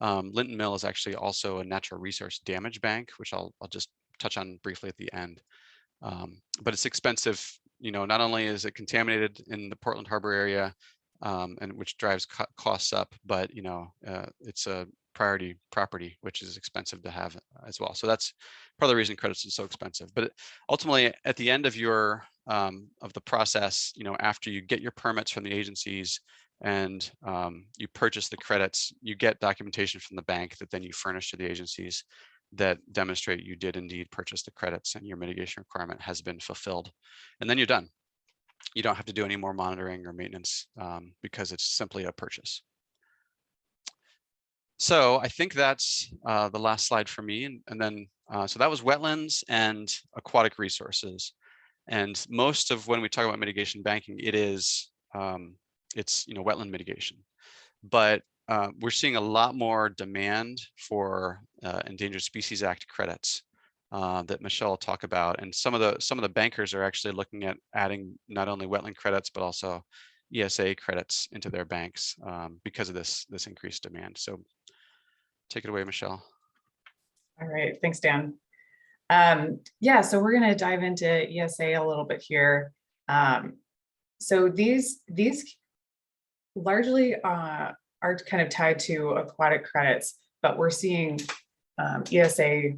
Linton Mill is actually also a natural resource damage bank, which I'll just touch on briefly at the end. But it's expensive, not only is it contaminated in the Portland Harbor area, and which drives costs up, but it's a priority property, which is expensive to have as well. So that's part of the reason credits is so expensive. But ultimately, at the end of your of the process, after you get your permits from the agencies and you purchase the credits, you get documentation from the bank that then you furnish to the agencies that demonstrate you did indeed purchase the credits and your mitigation requirement has been fulfilled. And then you're done. You don't have to do any more monitoring or maintenance because it's simply a purchase. So I think that's the last slide for me. And then, so that was wetlands and aquatic resources. And most of when we talk about mitigation banking, it's wetland mitigation. But we're seeing a lot more demand for Endangered Species Act credits that Michelle will talk about. And some of the bankers are actually looking at adding not only wetland credits, but also ESA credits into their banks because of this increased demand. So take it away, Michelle. All right, thanks, Dan. Yeah, so we're going to dive into ESA a little bit here. So these largely are kind of tied to aquatic credits, but we're seeing ESA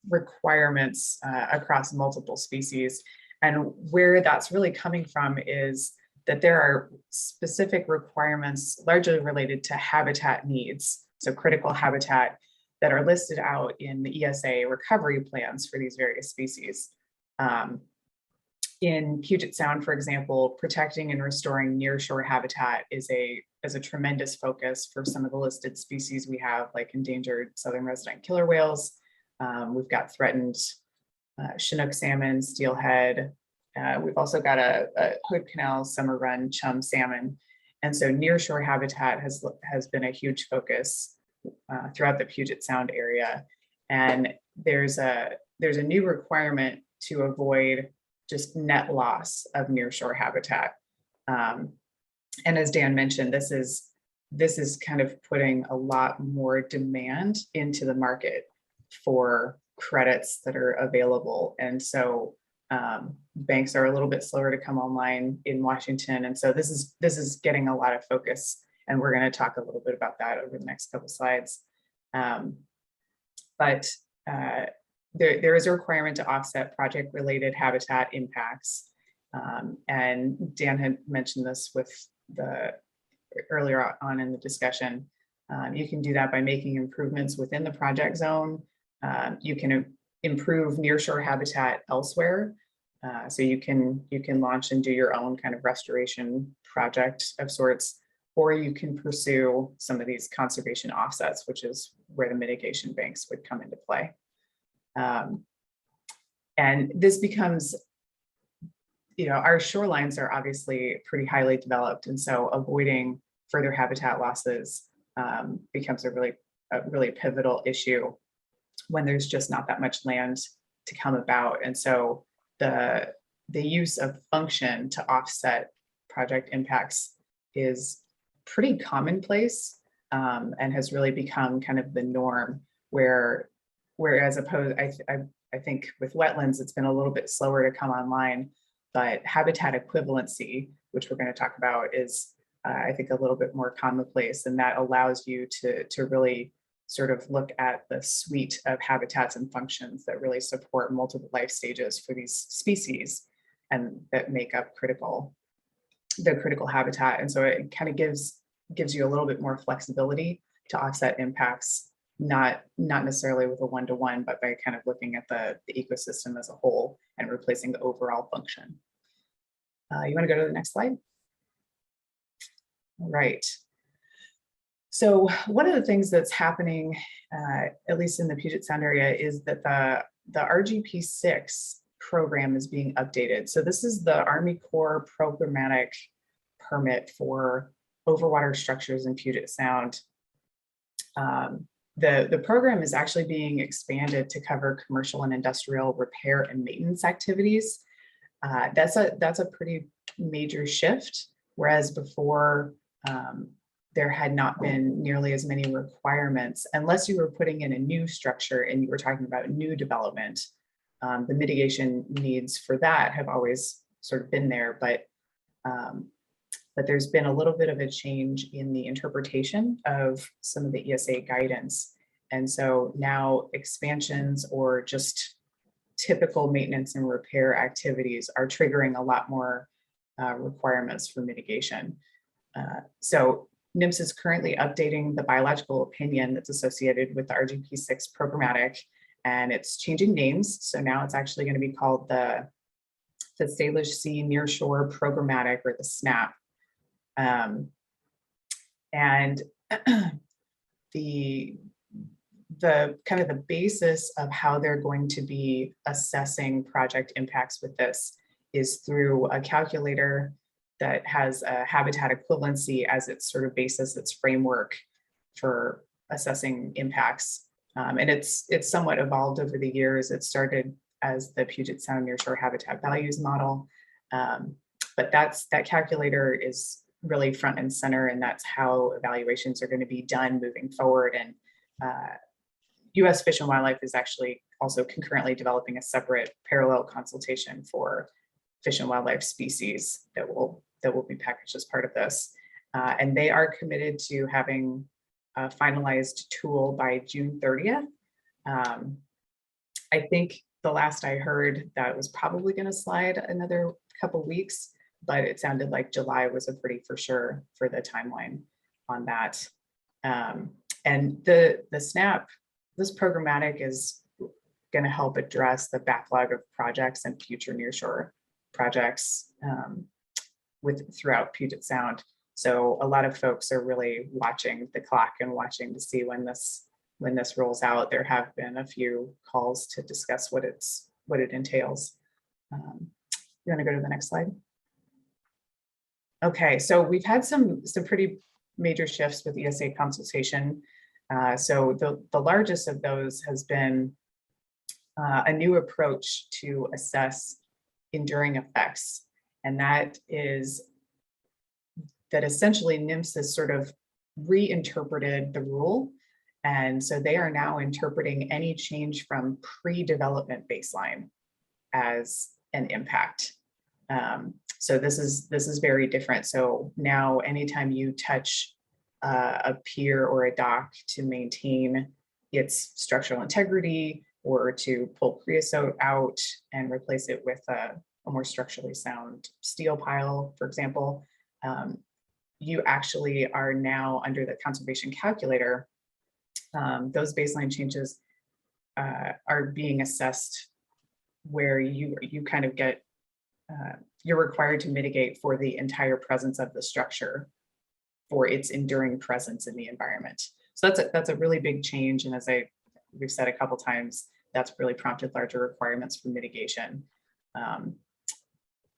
requirements across multiple species. And where that's really coming from is that there are specific requirements largely related to habitat needs, so critical habitat, that are listed out in the ESA recovery plans for these various species. In Puget Sound, for example, protecting and restoring nearshore habitat is a tremendous focus for some of the listed species we have, like endangered southern resident killer whales. We've got threatened Chinook salmon, steelhead. We've also got a Hood Canal summer run chum salmon. And so nearshore habitat has been a huge focus throughout the Puget Sound area. And there's a new requirement to avoid just net loss of nearshore habitat. And as Dan mentioned, this is kind of putting a lot more demand into the market for credits that are available. And so banks are a little bit slower to come online in Washington. And so this is getting a lot of focus. And we're going to talk a little bit about that over the next couple slides. But there is a requirement to offset project-related habitat impacts. And Dan had mentioned this with earlier on in the discussion. You can do that by making improvements within the project zone. You can improve nearshore habitat elsewhere. So you can launch and do your own kind of restoration project of sorts, or you can pursue some of these conservation offsets, which is where the mitigation banks would come into play. And this becomes, our shorelines are obviously pretty highly developed, and so avoiding further habitat losses becomes a really pivotal issue when there's just not that much land to come about. And so the use of function to offset project impacts is pretty commonplace and has really become kind of the norm, whereas opposed, I think with wetlands, it's been a little bit slower to come online, but habitat equivalency, which we're going to talk about, is I think a little bit more commonplace, and that allows you to really sort of look at the suite of habitats and functions that really support multiple life stages for these species and that make up the critical habitat. And so it kind of gives you a little bit more flexibility to offset impacts, not necessarily with a one-to-one, but by kind of looking at the ecosystem as a whole and replacing the overall function. You want to go to the next slide? All right. So one of the things that's happening, at least in the Puget Sound area, is that the RGP-6 program is being updated. So this is the Army Corps programmatic permit for overwater structures in Puget Sound. The program is actually being expanded to cover commercial and industrial repair and maintenance activities. That's a pretty major shift, whereas before there had not been nearly as many requirements, unless you were putting in a new structure and you were talking about new development. The mitigation needs for that have always sort of been there, but there's been a little bit of a change in the interpretation of some of the ESA guidance. And so now expansions or just typical maintenance and repair activities are triggering a lot more requirements for mitigation. So NMFS is currently updating the biological opinion that's associated with the RGP-6 programmatic, and it's changing names. So now it's actually going to be called the Salish Sea Nearshore Programmatic, or the SNAP. And the kind of the basis of how they're going to be assessing project impacts with this is through a calculator that has a habitat equivalency as its sort of basis, its framework for assessing impacts. And it's somewhat evolved over the years. It started as the Puget Sound Nearshore Habitat Values Model. But that calculator is really front and center, and that's how evaluations are going to be done moving forward. And U.S. Fish and Wildlife is actually also concurrently developing a separate parallel consultation for fish and wildlife species that will be packaged as part of this. And they are committed to having a finalized tool by June 30th. I think the last I heard that was probably going to slide another couple weeks, but it sounded like July was a pretty for sure for the timeline on that. And the SNAP, this programmatic is going to help address the backlog of projects and future nearshore projects throughout Puget Sound. So a lot of folks are really watching the clock and watching to see when this rolls out. There have been a few calls to discuss what it entails. You want to go to the next slide? Okay, so we've had some pretty major shifts with ESA consultation. So the largest of those has been a new approach to assess enduring effects. And that is that essentially NIMS has sort of reinterpreted the rule. And so they are now interpreting any change from pre-development baseline as an impact. So this is very different. So now anytime you touch a pier or a dock to maintain its structural integrity, or to pull creosote out and replace it with a more structurally sound steel pile, for example, you actually are now under the conservation calculator. Those baseline changes are being assessed where you kind of get, you're required to mitigate for the entire presence of the structure for its enduring presence in the environment. So that's a really big change. And as we've said a couple times, that's really prompted larger requirements for mitigation.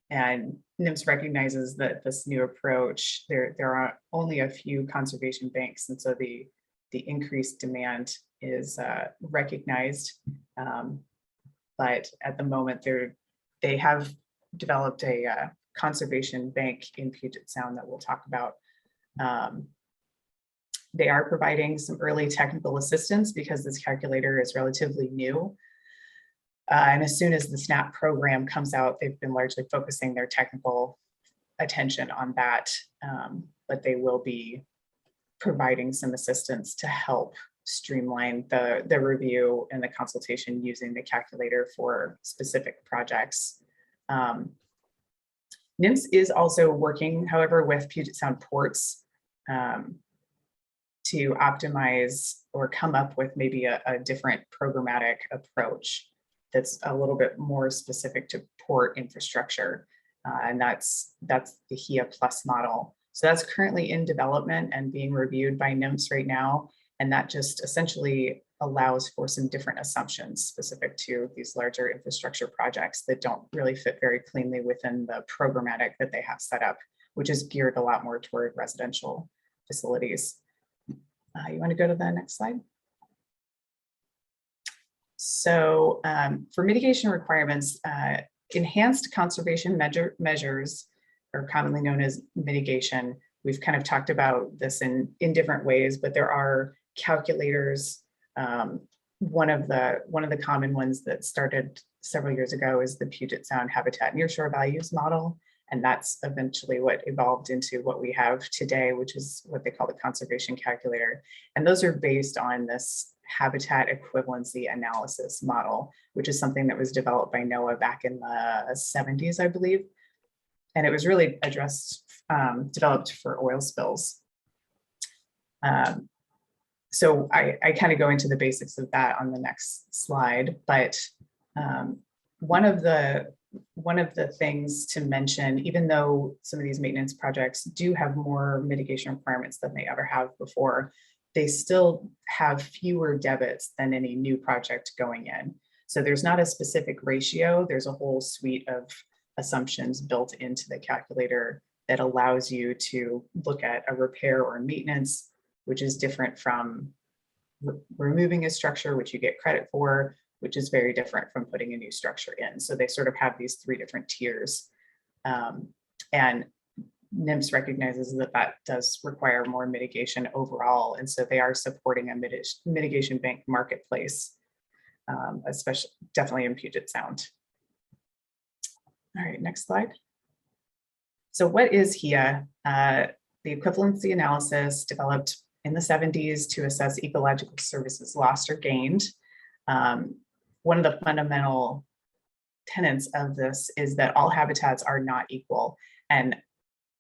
And NIMS recognizes that this new approach, there are only a few conservation banks, and so the increased demand is recognized. But at the moment, they have developed a conservation bank in Puget Sound that we'll talk about. They are providing some early technical assistance because this calculator is relatively new. And as soon as the SNAP program comes out, they've been largely focusing their technical attention on that, but they will be providing some assistance to help streamline the review and the consultation using the calculator for specific projects. NIMS is also working, however, with Puget Sound ports to optimize or come up with maybe a different programmatic approach that's a little bit more specific to port infrastructure. And that's the HIA Plus model. So that's currently in development and being reviewed by NIMS right now. And that just essentially allows for some different assumptions specific to these larger infrastructure projects that don't really fit very cleanly within the programmatic that they have set up, which is geared a lot more toward residential facilities. You want to go to the next slide? So for mitigation requirements, enhanced conservation measures are commonly known as mitigation. We've kind of talked about this in different ways, but there are calculators. One of the common ones that started several years ago is the Puget Sound Habitat Nearshore Values Model. And that's eventually what evolved into what we have today, which is what they call the conservation calculator. And those are based on this habitat equivalency analysis model, which is something that was developed by NOAA back in the 70s, I believe. And it was really developed for oil spills. So I kind of go into the basics of that on the next slide, but one of the things to mention, even though some of these maintenance projects do have more mitigation requirements than they ever have before, they still have fewer debits than any new project going in. So there's not a specific ratio, there's a whole suite of assumptions built into the calculator that allows you to look at a repair or maintenance, which is different from removing a structure, which you get credit for, which is very different from putting a new structure in. So they sort of have these three different tiers. And NIMS recognizes that that does require more mitigation overall. And so they are supporting a mitigation bank marketplace, especially definitely in Puget Sound. All right, next slide. So what is HIA? The equivalency analysis developed in the 70s to assess ecological services lost or gained. One of the fundamental tenets of this is that all habitats are not equal. And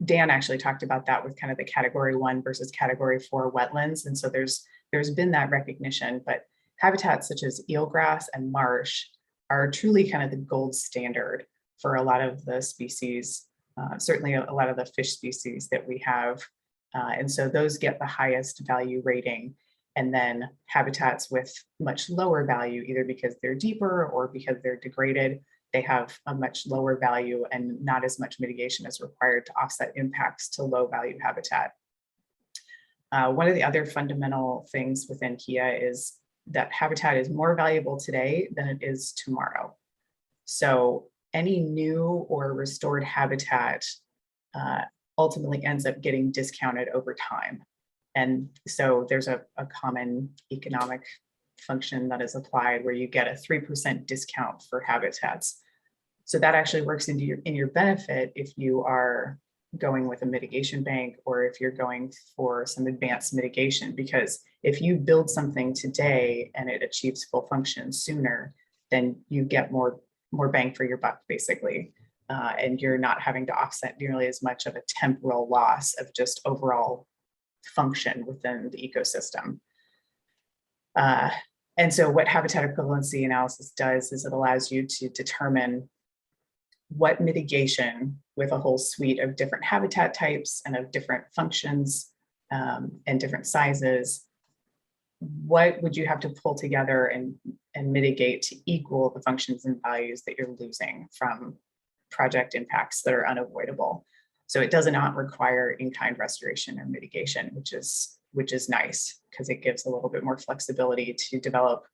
Dan actually talked about that with kind of the category 1 versus category 4 wetlands. And so there's been that recognition, but habitats such as eelgrass and marsh are truly kind of the gold standard for a lot of the species, certainly a lot of the fish species that we have. And so those get the highest value rating. And then habitats with much lower value, either because they're deeper or because they're degraded, they have a much lower value and not as much mitigation is required to offset impacts to low value habitat. One of the other fundamental things within HIA is that habitat is more valuable today than it is tomorrow. So any new or restored habitat ultimately ends up getting discounted over time. And so there's a common economic function that is applied where you get a 3% discount for habitats. So that actually works in your benefit if you are going with a mitigation bank or if you're going for some advanced mitigation, because if you build something today and it achieves full function sooner, then you get more bang for your buck, basically. And you're not having to offset nearly as much of a temporal loss of just overall function within the ecosystem. And so what habitat equivalency analysis does is it allows you to determine what mitigation with a whole suite of different habitat types and of different functions and different sizes, what would you have to pull together and mitigate to equal the functions and values that you're losing from project impacts that are unavoidable. So it does not require in-kind restoration or mitigation, which is nice because it gives a little bit more flexibility to develop,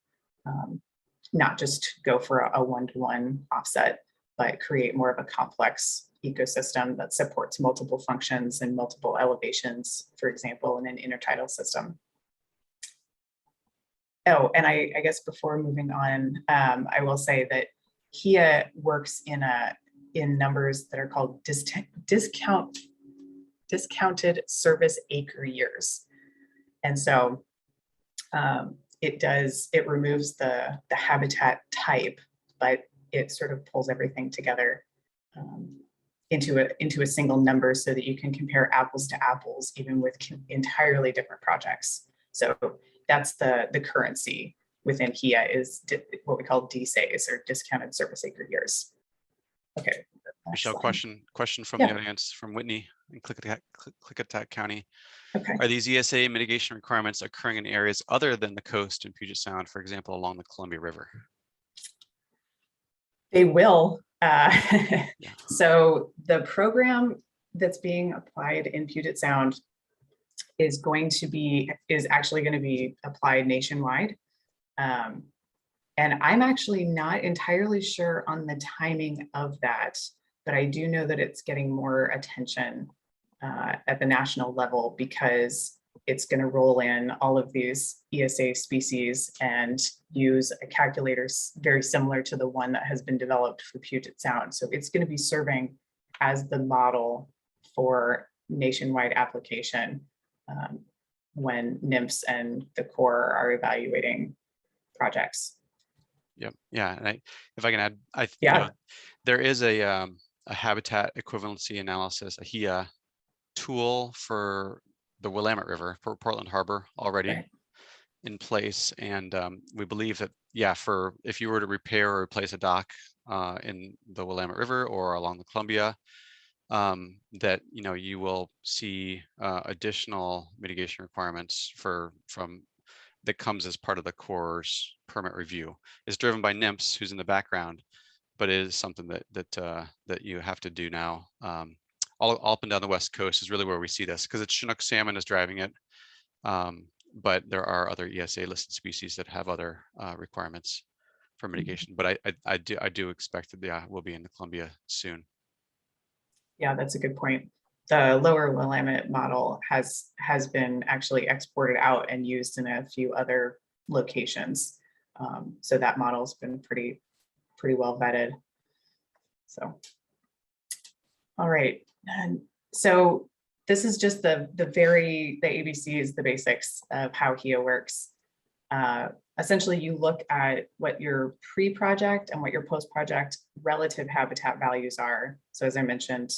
not just go for a one-to-one offset, but create more of a complex ecosystem that supports multiple functions and multiple elevations, for example, in an intertidal system. Oh, and I guess before moving on, I will say that HIA works in numbers that are called discounted service acre years. And so it removes the habitat type, but it sort of pulls everything together into a single number so that you can compare apples to apples, even with entirely different projects. So that's the currency within HIA is what we call DSAs, or discounted service acre years. Okay. Michelle, question from the audience from Whitney in Klickitat County. Okay. Are these ESA mitigation requirements occurring in areas other than the coast in Puget Sound, for example, along the Columbia River? They will. So the program that's being applied in Puget Sound is actually going to be applied nationwide. And I'm actually not entirely sure on the timing of that, but I do know that it's getting more attention at the national level because it's going to roll in all of these ESA species and use a calculator very similar to the one that has been developed for Puget Sound. So it's going to be serving as the model for nationwide application when NIMS and the Corps are evaluating projects. Yep. Yeah. And if I can add, Yeah. There is a habitat equivalency analysis, a HIA tool for the Willamette River, for Portland Harbor already in place. And we believe that, if you were to repair or replace a dock in the Willamette River or along the Columbia, that you will see additional mitigation requirements that comes as part of the Corps' permit review. It's driven by NIMS, who's in the background, but it is something that you have to do now. All up and down the West Coast is really where we see this, because it's Chinook salmon is driving it, but there are other ESA listed species that have other requirements for mitigation. But I do expect that we'll be in the Columbia soon. Yeah, that's a good point. The lower Willamette model has been actually exported out and used in a few other locations. So that model's been pretty well vetted. So, all right. And so this is just the ABCs, the basics of how HEA works. Essentially, you look at what your pre-project and what your post-project relative habitat values are. So as I mentioned,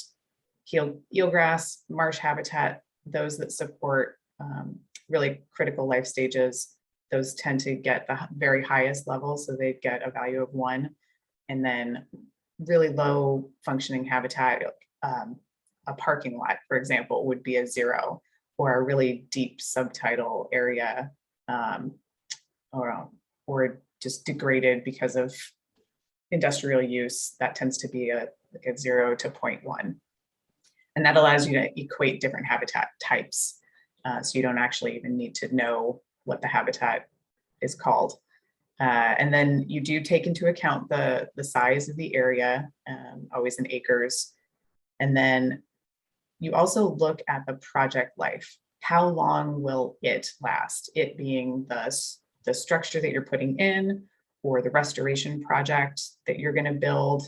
eelgrass, marsh habitat, those that support really critical life stages, those tend to get the very highest level, so they get a value of 1. And then really low functioning habitat, a parking lot, for example, would be a 0, or a really deep subtidal area, or just degraded because of industrial use, that tends to be a 0 to 0.1. And that allows you to equate different habitat types. So you don't actually even need to know what the habitat is called. And then you do take into account the size of the area, always in acres. And then you also look at the project life. How long will it last? It being the structure that you're putting in, or the restoration project that you're going to build.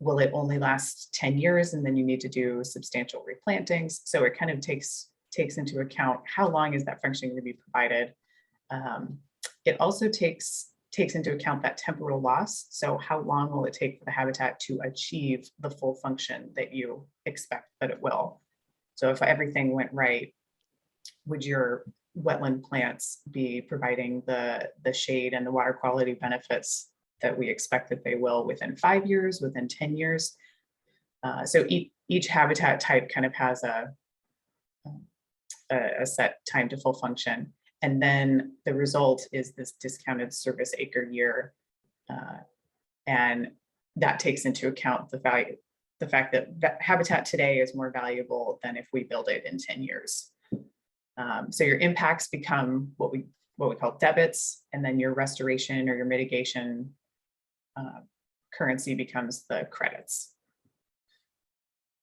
Will it only last 10 years and then you need to do substantial replantings? So it kind of takes into account how long is that function going to be provided. It also takes into account that temporal loss. So how long will it take for the habitat to achieve the full function that you expect that it will? So if everything went right, would your wetland plants be providing the shade and the water quality benefits that we expect that they will within 5 years, within 10 years? So each habitat type kind of has a set time to full function. And then the result is this discounted service acre year. And that takes into account the fact that habitat today is more valuable than if we build it in 10 years. So your impacts become what we call debits, and then your restoration or your mitigation currency becomes the credits.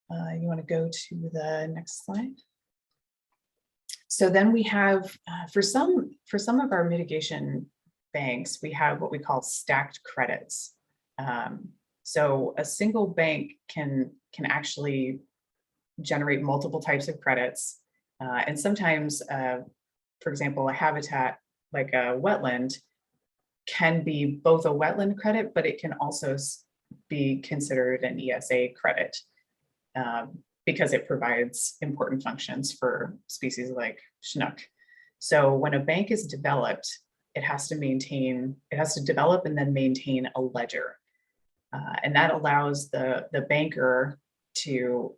You want to go to the next slide? So then we have, for some of our mitigation banks, we have what we call stacked credits. So a single bank can actually generate multiple types of credits. And sometimes, for example, a habitat like a wetland can be both a wetland credit, but it can also be considered an ESA credit. Because it provides important functions for species like Chinook. So when a bank is developed, it has to develop and then maintain a ledger. And that allows the banker to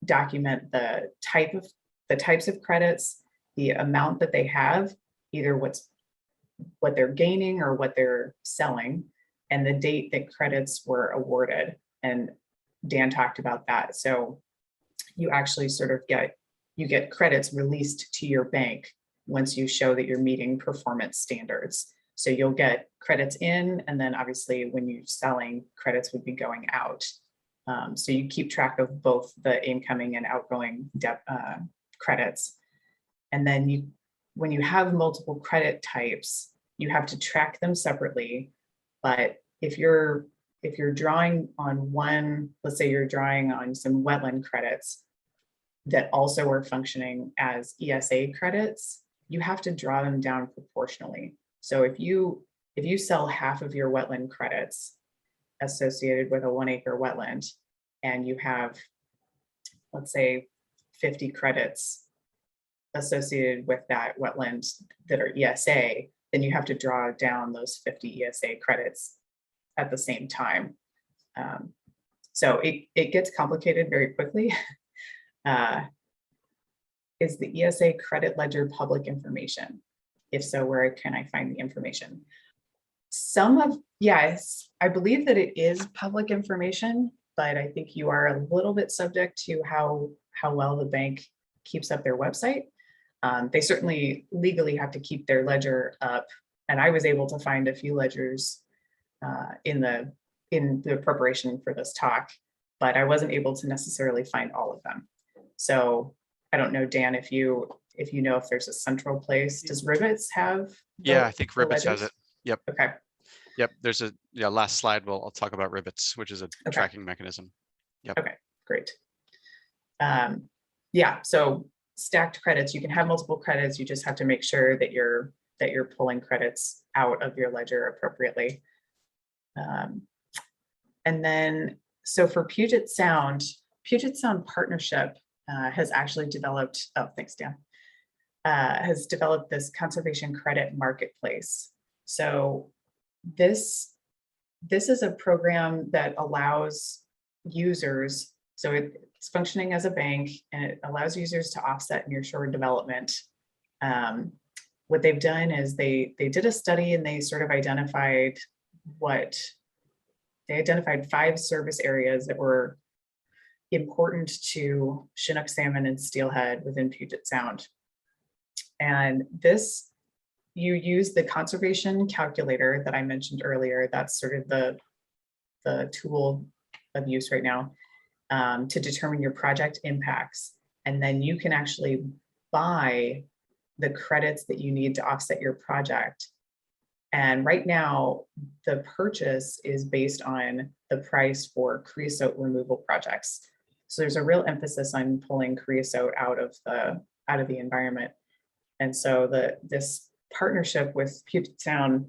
document the types of credits, the amount that they have, either what they're gaining or what they're selling, and the date that credits were awarded. And Dan talked about that. So you actually sort of get credits released to your bank once you show that you're meeting performance standards. So you'll get credits in, and then obviously when you're selling, credits would be going out. So you keep track of both the incoming and outgoing credits. And then when you have multiple credit types, you have to track them separately. But if you're drawing on one, let's say you're drawing on some wetland credits that also are functioning as ESA credits, you have to draw them down proportionally. So if you sell half of your wetland credits associated with a 1 acre wetland, and you have, let's say, 50 credits associated with that wetland that are ESA, then you have to draw down those 50 ESA credits at the same time. So it gets complicated very quickly. Is the ESA credit ledger public information? If so, where can I find the information? Yes, I believe that it is public information, but I think you are a little bit subject to how well the bank keeps up their website. They certainly legally have to keep their ledger up, and I was able to find a few ledgers in the preparation for this talk, but I wasn't able to necessarily find all of them. So I don't know, Dan, if you know if there's a central place. Does Ribbits have? Yeah, I think Ribbits has it. Yep. Okay. Yep. There's a last slide. I'll talk about Ribbits, which is a tracking mechanism. Yep. Okay, great. Yeah, so stacked credits, you can have multiple credits. You just have to make sure that you're pulling credits out of your ledger appropriately. And then, so for Puget Sound Partnership has actually developed, oh, thanks, Dan, has developed this conservation credit marketplace. So this is a program that allows users, so it's functioning as a bank, and it allows users to offset nearshore development. What they've done is they did a study, and they sort of identified 5 service areas that were important to Chinook salmon and steelhead within Puget Sound. And this, you use the conservation calculator that I mentioned earlier. That's sort of the tool of use right now to determine your project impacts. And then you can actually buy the credits that you need to offset your project. And right now, the purchase is based on the price for creosote removal projects. So there's a real emphasis on pulling creosote out of the environment. And so this partnership with Puget Sound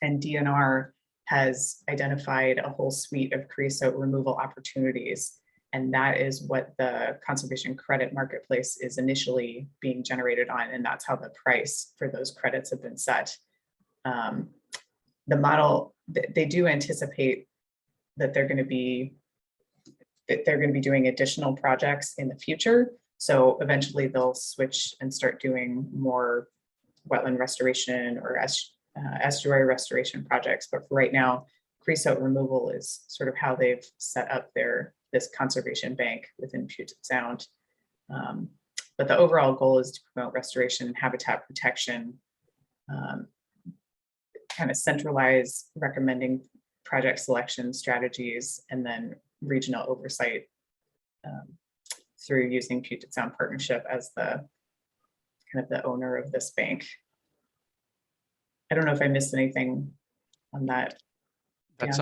and DNR has identified a whole suite of creosote removal opportunities. And that is what the conservation credit marketplace is initially being generated on. And that's how the price for those credits have been set. The model, they do anticipate that they're going to be doing additional projects in the future. So eventually they'll switch and start doing more wetland restoration or estuary restoration projects. But for right now, creosote removal is sort of how they've set up this conservation bank within Puget Sound. But the overall goal is to promote restoration and habitat protection, kind of centralize recommending project selection strategies, and then regional oversight through using Puget Sound Partnership as the kind of the owner of this bank. I don't know if I missed anything on that. That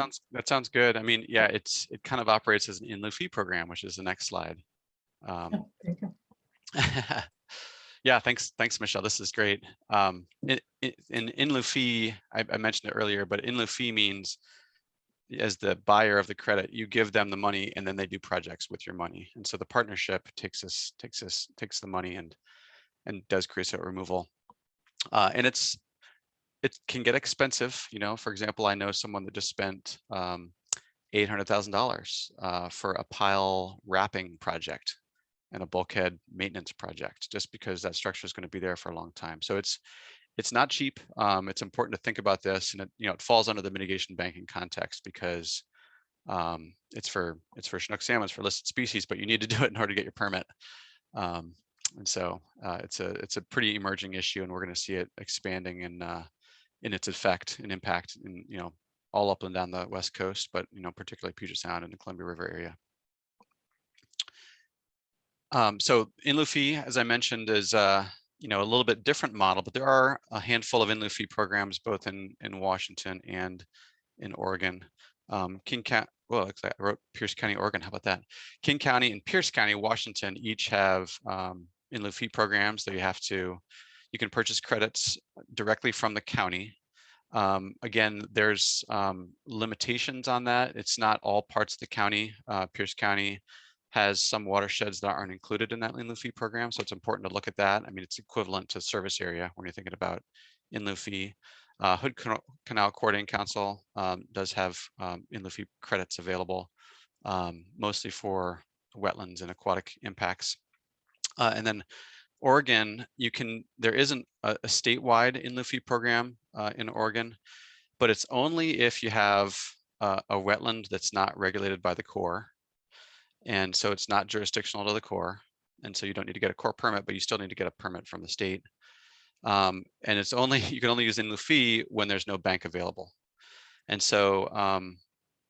sounds good. I mean, yeah, it kind of operates as an in lieu fee program, which is the next slide. Oh, there you go. Yeah, thanks, Michelle. This is great. In lieu fee, I mentioned it earlier, but in lieu fee means as the buyer of the credit, you give them the money, and then they do projects with your money. And so the partnership takes the money and does creosote removal. And it can get expensive. You know, for example, I know someone that just spent $800,000 for a pile wrapping project and a bulkhead maintenance project, just because that structure is going to be there for a long time. So it's not cheap. It's important to think about this, and it falls under the mitigation banking context because it's for Chinook salmon, it's for listed species, but you need to do it in order to get your permit. And so it's a pretty emerging issue, and we're going to see it expanding in its effect and impact in all up and down the West Coast, but particularly Puget Sound and the Columbia River area. So in lieu fee, as I mentioned, is a little bit different model, but there are a handful of in lieu fee programs both in Washington and in Oregon. King County, well, I wrote Pierce County, Oregon. How about that? King County and Pierce County, Washington, each have in lieu fee programs that you can purchase credits directly from the county. Again, there's limitations on that. It's not all parts of the county. Pierce County has some watersheds that aren't included in that in lieu fee program, so it's important to look at that. I mean, it's equivalent to service area when you're thinking about in lieu fee. Hood Canal Coordinating Council does have in lieu fee credits available, mostly for wetlands and aquatic impacts. And then Oregon, there isn't a statewide in lieu fee program in Oregon, but it's only if you have a wetland that's not regulated by the Corps. And so it's not jurisdictional to the Corps. And so you don't need to get a Corps permit, but you still need to get a permit from the state. And you can only use in lieu fee when there's no bank available. And so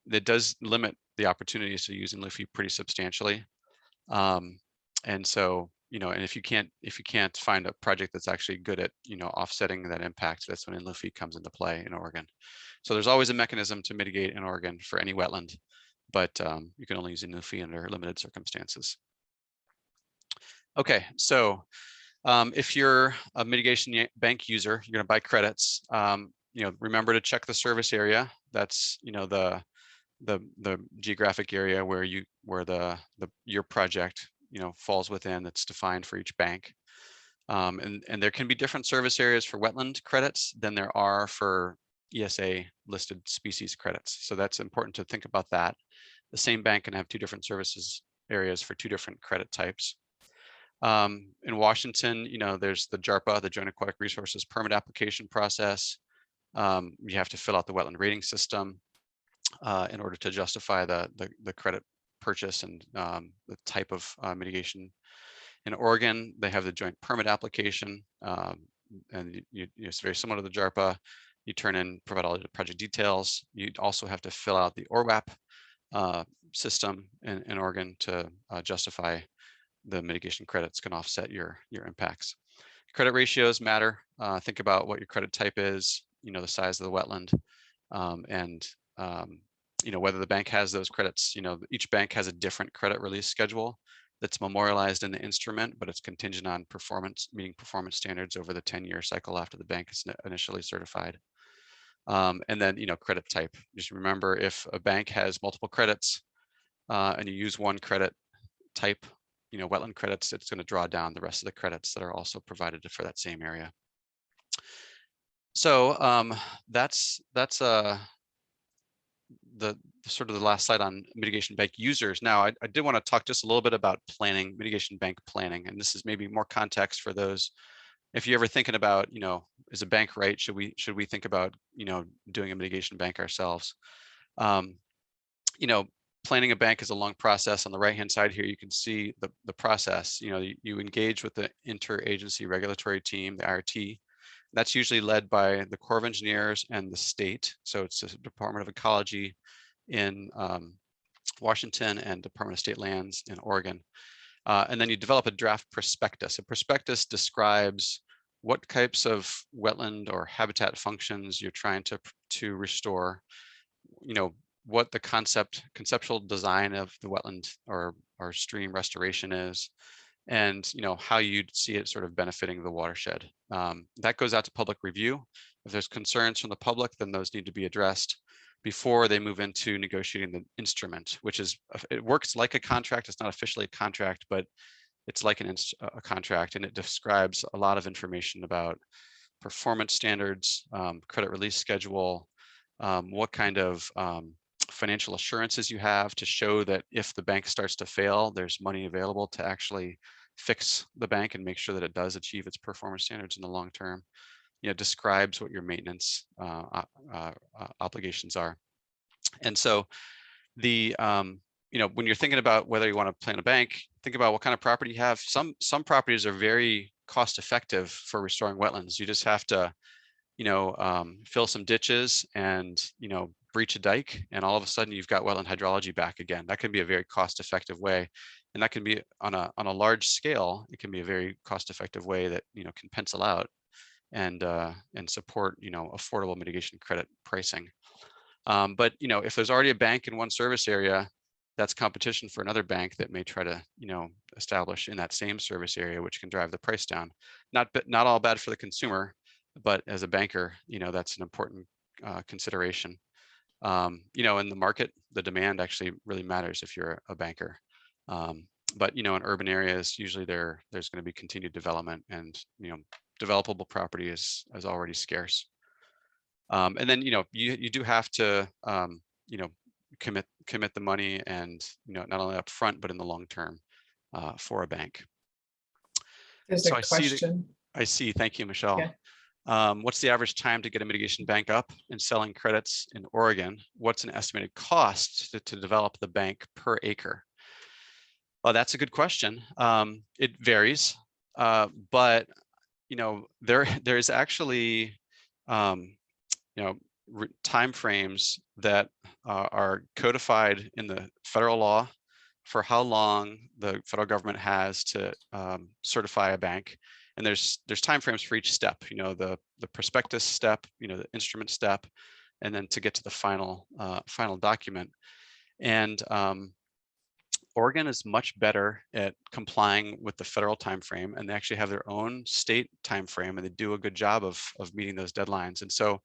that does limit the opportunities to use Inlu fee pretty substantially. And so, and if you can't find a project that's actually good at, offsetting that impact, that's when Inlu fee comes into play in Oregon. So there's always a mechanism to mitigate in Oregon for any wetland, but you can only use Inlu fee under limited circumstances. Okay, so if you're a mitigation bank user, you're going to buy credits. Remember to check the service area. That's the geographic area where your project falls within, that's defined for each bank. And there can be different service areas for wetland credits than there are for ESA listed species credits. So that's important to think about that. The same bank can have two different services areas for two different credit types. In Washington, there's the JARPA, the Joint Aquatic Resources Permit Application process. You have to fill out the wetland rating system in order to justify the credit purchase and the type of mitigation. In Oregon, they have the joint permit application, and it's very similar to the JARPA. You provide all the project details. You also have to fill out the ORWAP system in Oregon to justify the mitigation credits can offset your impacts. Credit ratios matter. Think about what your credit type is, the size of the wetland, and whether the bank has those credits. Each bank has a different credit release schedule that's memorialized in the instrument, but it's contingent on meeting performance standards over the 10-year cycle after the bank is initially certified. And then, credit type. Just remember, if a bank has multiple credits and you use one credit type, wetland credits, it's going to draw down the rest of the credits that are also provided for that same area. So that's the sort of the last slide on mitigation bank users. Now, I did want to talk just a little bit about planning, mitigation bank planning, and this is maybe more context for those. If you're ever thinking about, is a bank right? Should we think about, doing a mitigation bank ourselves? Planning a bank is a long process. On the right-hand side here, you can see the process. You engage with the interagency regulatory team, the IRT. That's usually led by the Corps of Engineers and the state. So it's the Department of Ecology in Washington and Department of State Lands in Oregon. And then you develop a draft prospectus. A prospectus describes what types of wetland or habitat functions you're trying to restore, what the conceptual design of the wetland or stream restoration is, and how you'd see it sort of benefiting the watershed. That goes out to public review. If there's concerns from the public, then those need to be addressed before they move into negotiating the instrument, it works like a contract. It's not officially a contract, but it's like a contract, and it describes a lot of information about performance standards, credit release schedule, what kind of financial assurances you have to show that if the bank starts to fail, there's money available to actually fix the bank and make sure that it does achieve its performance standards in the long term. Describes what your maintenance obligations are. And so when you're thinking about whether you want to plan a bank, think about what kind of property you have. Some properties are very cost effective for restoring wetlands. You just have to fill some ditches and breach a dike, and all of a sudden you've got wetland hydrology back again. That can be a very cost-effective way, and that can be on a large scale. It can be a very cost-effective way that can pencil out and support affordable mitigation credit pricing. But if there's already a bank in one service area, that's competition for another bank that may try to establish in that same service area, which can drive the price down. Not all bad for the consumer, but as a banker, that's an important consideration. In the market, the demand actually really matters if you're a banker. But in urban areas, usually there's going to be continued development, and developable property is already scarce. And then you do have to commit the money, and not only up front but in the long term for a bank. There's so a question. I see. Thank you, Michelle. Yeah. What's the average time to get a mitigation bank up and selling credits in Oregon? What's an estimated cost to develop the bank per acre? Well, that's a good question. It varies, but there's actually timeframes that are codified in the federal law for how long the federal government has to certify a bank. And there's timeframes for each step, the prospectus step, the instrument step, and then to get to the final document. And Oregon is much better at complying with the federal timeframe, and they actually have their own state timeframe, and they do a good job of meeting those deadlines. And so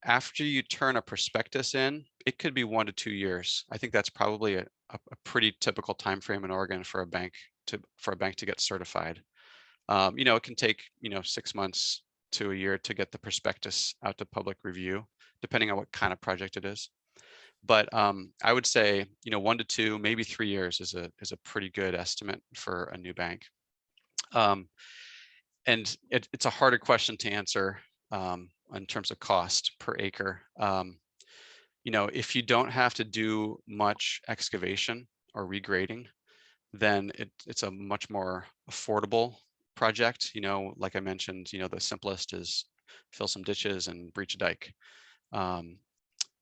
after you turn a prospectus in, it could be 1 to 2 years. I think that's probably a pretty typical timeframe in Oregon for a bank to get certified. It can take 6 months to a year to get the prospectus out to public review, depending on what kind of project it is. But I would say 1 to 2, maybe 3 years is a pretty good estimate for a new bank. And it's a harder question to answer in terms of cost per acre. If you don't have to do much excavation or regrading, then it's a much more affordable project. Like I mentioned, the simplest is fill some ditches and breach a dike.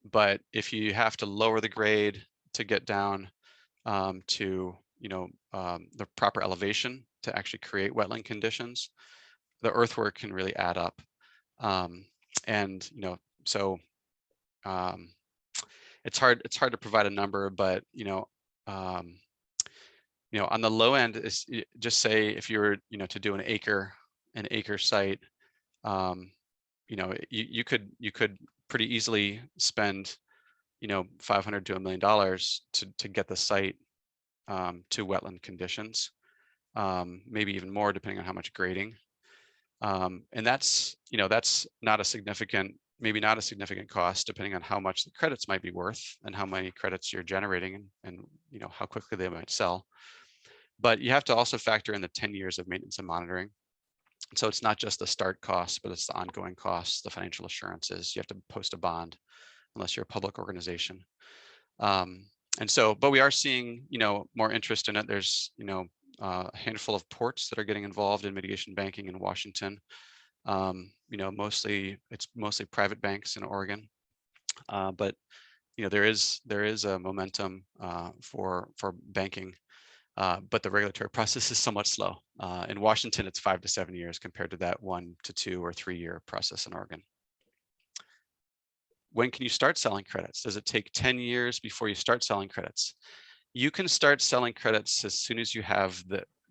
But if you have to lower the grade to get down to the proper elevation to actually create wetland conditions, the earthwork can really add up. It's hard to provide a number, but on the low end is just say if you were to do an acre site, you could pretty easily spend $500 to $1 million to get the site to wetland conditions, maybe even more depending on how much grading. And that's not a significant, maybe not a significant cost, depending on how much the credits might be worth and how many credits you're generating and how quickly they might sell. But you have to also factor in the 10 years of maintenance and monitoring. So it's not just the start costs, but it's the ongoing costs, the financial assurances. You have to post a bond unless you're a public organization. But we are seeing more interest in it. There's a handful of ports that are getting involved in mitigation banking in Washington. It's mostly private banks in Oregon, but there is a momentum for banking, but the regulatory process is somewhat slow. In Washington, it's 5 to 7 years compared to that 1 to 2 or 3 year process in Oregon. When can you start selling credits? Does it take 10 years before you start selling credits? You can start selling credits as soon as you have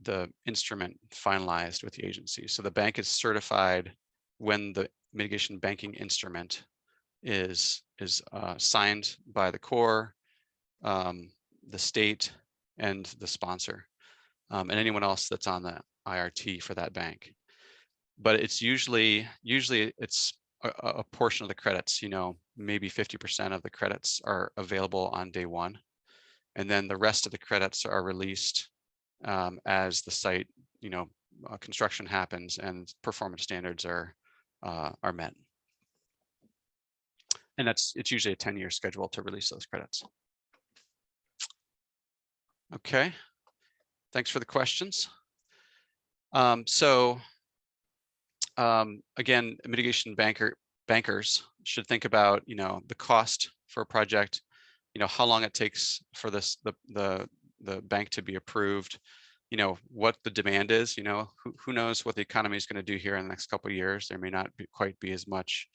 the instrument finalized with the agency. So the bank is certified when the mitigation banking instrument is signed by the Corps, the state, and the sponsor, and anyone else that's on the IRT for that bank. But it's usually it's a portion of the credits, maybe 50% of the credits are available on day one. And then the rest of the credits are released as the site, construction happens and performance standards are met. And it's usually a 10-year schedule to release those credits. Okay, thanks for the questions. Again, mitigation bankers should think about, the cost for a project, how long it takes for the bank to be approved, what the demand is, who knows what the economy is going to do here in the next couple of years. There may not quite be as much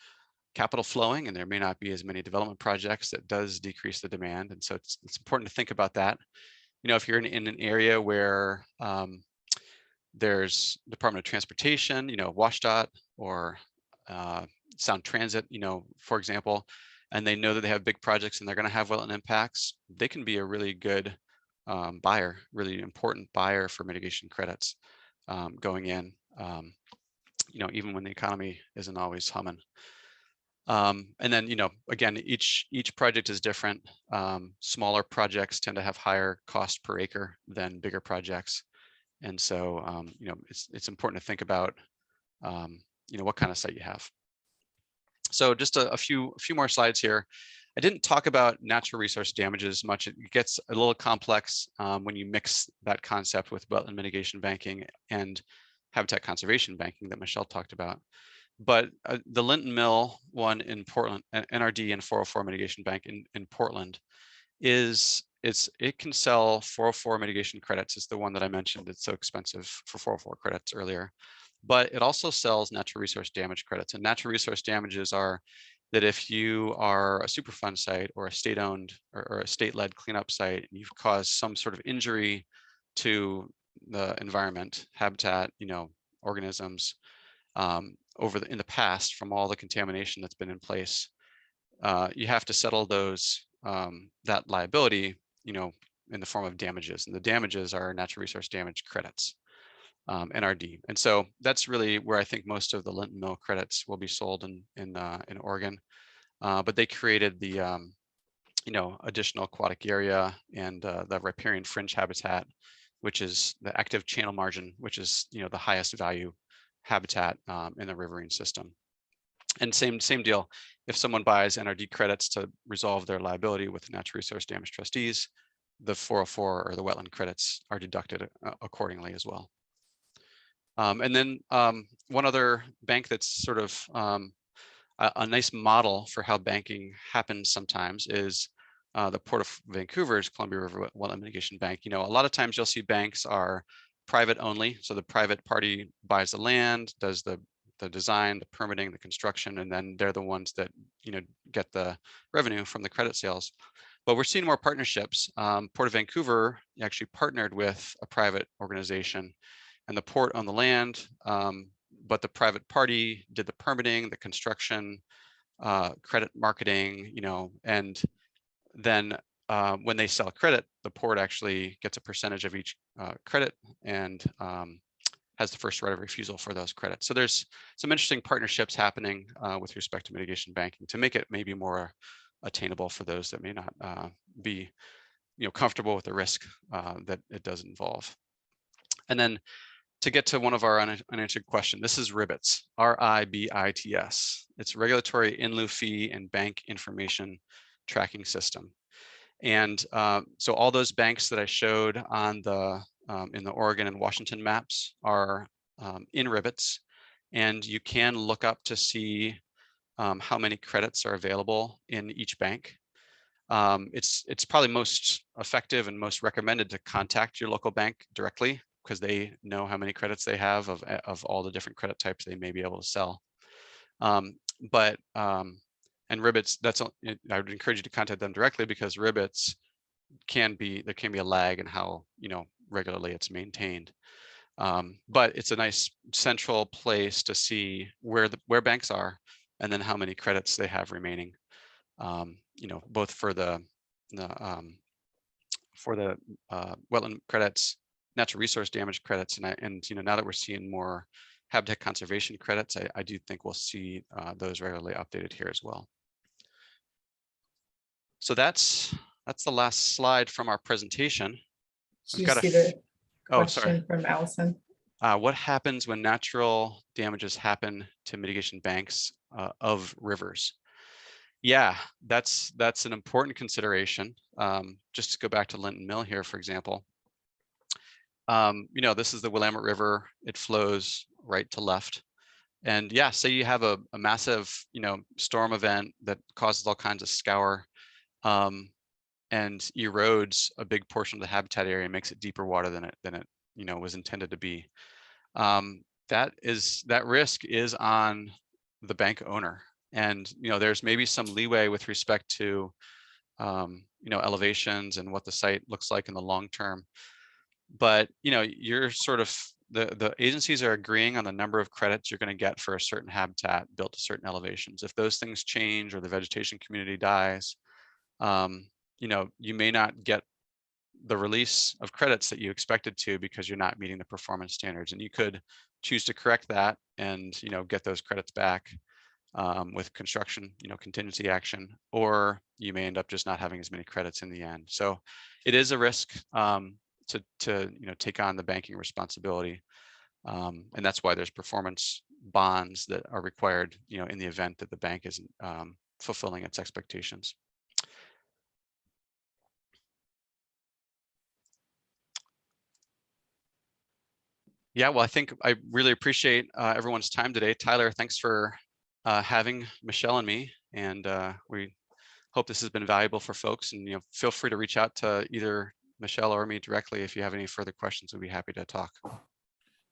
capital flowing, and there may not be as many development projects. That does decrease the demand. And so it's important to think about that. If you're in an area where there's Department of Transportation, WashDOT or Sound Transit, for example, and they know that they have big projects and they're going to have wetland impacts, they can be a really good buyer, really important buyer for mitigation credits going in, even when the economy isn't always humming. And then, again, each project is different. Smaller projects tend to have higher cost per acre than bigger projects. And so, it's important to think about, what kind of site you have. So just a few more slides here. I didn't talk about natural resource damages much. It gets a little complex when you mix that concept with wetland mitigation banking and habitat conservation banking that Michelle talked about. But the Linton Mill one in Portland, NRD and 404 mitigation bank in Portland, it can sell 404 mitigation credits. It's the one that I mentioned. It's so expensive for 404 credits earlier, but it also sells natural resource damage credits. And natural resource damages are that if you are a Superfund site or a state-owned or a state-led cleanup site, and you've caused some sort of injury to the environment, habitat, organisms, in the past from all the contamination that's been in place, you have to settle that liability, in the form of damages, and the damages are natural resource damage credits, NRD. And so that's really where I think most of the Linton Mill credits will be sold in Oregon. But they created the additional aquatic area and the riparian fringe habitat, which is the active channel margin, which is the highest value habitat in the riverine system. And same deal. If someone buys NRD credits to resolve their liability with natural resource damage trustees, the 404 or the wetland credits are deducted accordingly as well. And then one other bank that's sort of a nice model for how banking happens sometimes is the Port of Vancouver's Columbia River Wetland Mitigation Bank. A lot of times you'll see banks are private only. So the private party buys the land, does the design, the permitting, the construction, and then they're the ones that get the revenue from the credit sales. But we're seeing more partnerships. Port of Vancouver actually partnered with a private organization, and the port owned the land, but the private party did the permitting, the construction, credit marketing, and then when they sell credit, the port actually gets a percentage of each credit and has the first right of refusal for those credits. So there's some interesting partnerships happening with respect to mitigation banking to make it maybe more attainable for those that may not be comfortable with the risk that it does involve. And then to get to one of our unanswered questions, this is RIBITS, RIBITS. It's Regulatory In Lieu Fee and Bank Information Tracking System. And so all those banks that I showed on in the Oregon and Washington maps are in RIBITS, and you can look up to see how many credits are available in each bank. It's probably most effective and most recommended to contact your local bank directly, because they know how many credits they have of all the different credit types they may be able to sell. And RIBITS, I would encourage you to contact them directly, because RIBITS there can be a lag in how regularly it's maintained. But it's a nice central place to see where banks are, and then how many credits they have remaining. Both for the wetland credits, natural resource damage credits, and now that we're seeing more habitat conservation credits, I do think we'll see those regularly updated here as well. So that's the last slide from our presentation. Did you see the question from Allison? What happens when natural damages happen to mitigation banks of rivers? Yeah, that's an important consideration. Just to go back to Linton Mill here, for example. This is the Willamette River. It flows right to left. And yeah, say you have a massive, storm event that causes all kinds of scour and erodes a big portion of the habitat area and makes it deeper water than it was intended to be. That risk is on the bank owner. And there's maybe some leeway with respect to elevations and what the site looks like in the long term. But you're sort of the agencies are agreeing on the number of credits you're going to get for a certain habitat built to certain elevations. If those things change or the vegetation community dies, you may not get the release of credits that you expected to, because you're not meeting the performance standards. And you could choose to correct that and get those credits back with construction, contingency action, or you may end up just not having as many credits in the end. So it is a risk to take on the banking responsibility, and that's why there's performance bonds that are required, in the event that the bank isn't fulfilling its expectations. Yeah, well, I think I really appreciate everyone's time today. Tyler, thanks for having Michelle and me, and we hope this has been valuable for folks. And feel free to reach out to either Michelle or me directly if you have any further questions. We'd be happy to talk.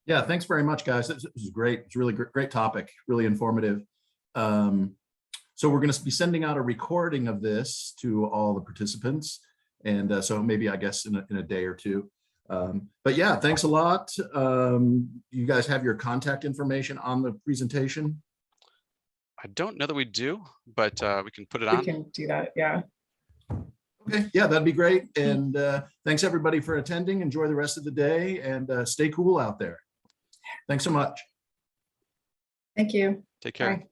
Yeah, thanks very much, guys. This was great. It's a really great topic, really informative. So we're going to be sending out a recording of this to all the participants, and so maybe I guess in a day or two. But yeah, thanks a lot. You guys have your contact information on the presentation? I don't know that we do, but we can put it We on. can do that, yeah. Okay, yeah, that'd be great. And thanks everybody for attending. Enjoy the rest of the day and stay cool out there. Thanks so much. Thank you. Take care. Bye.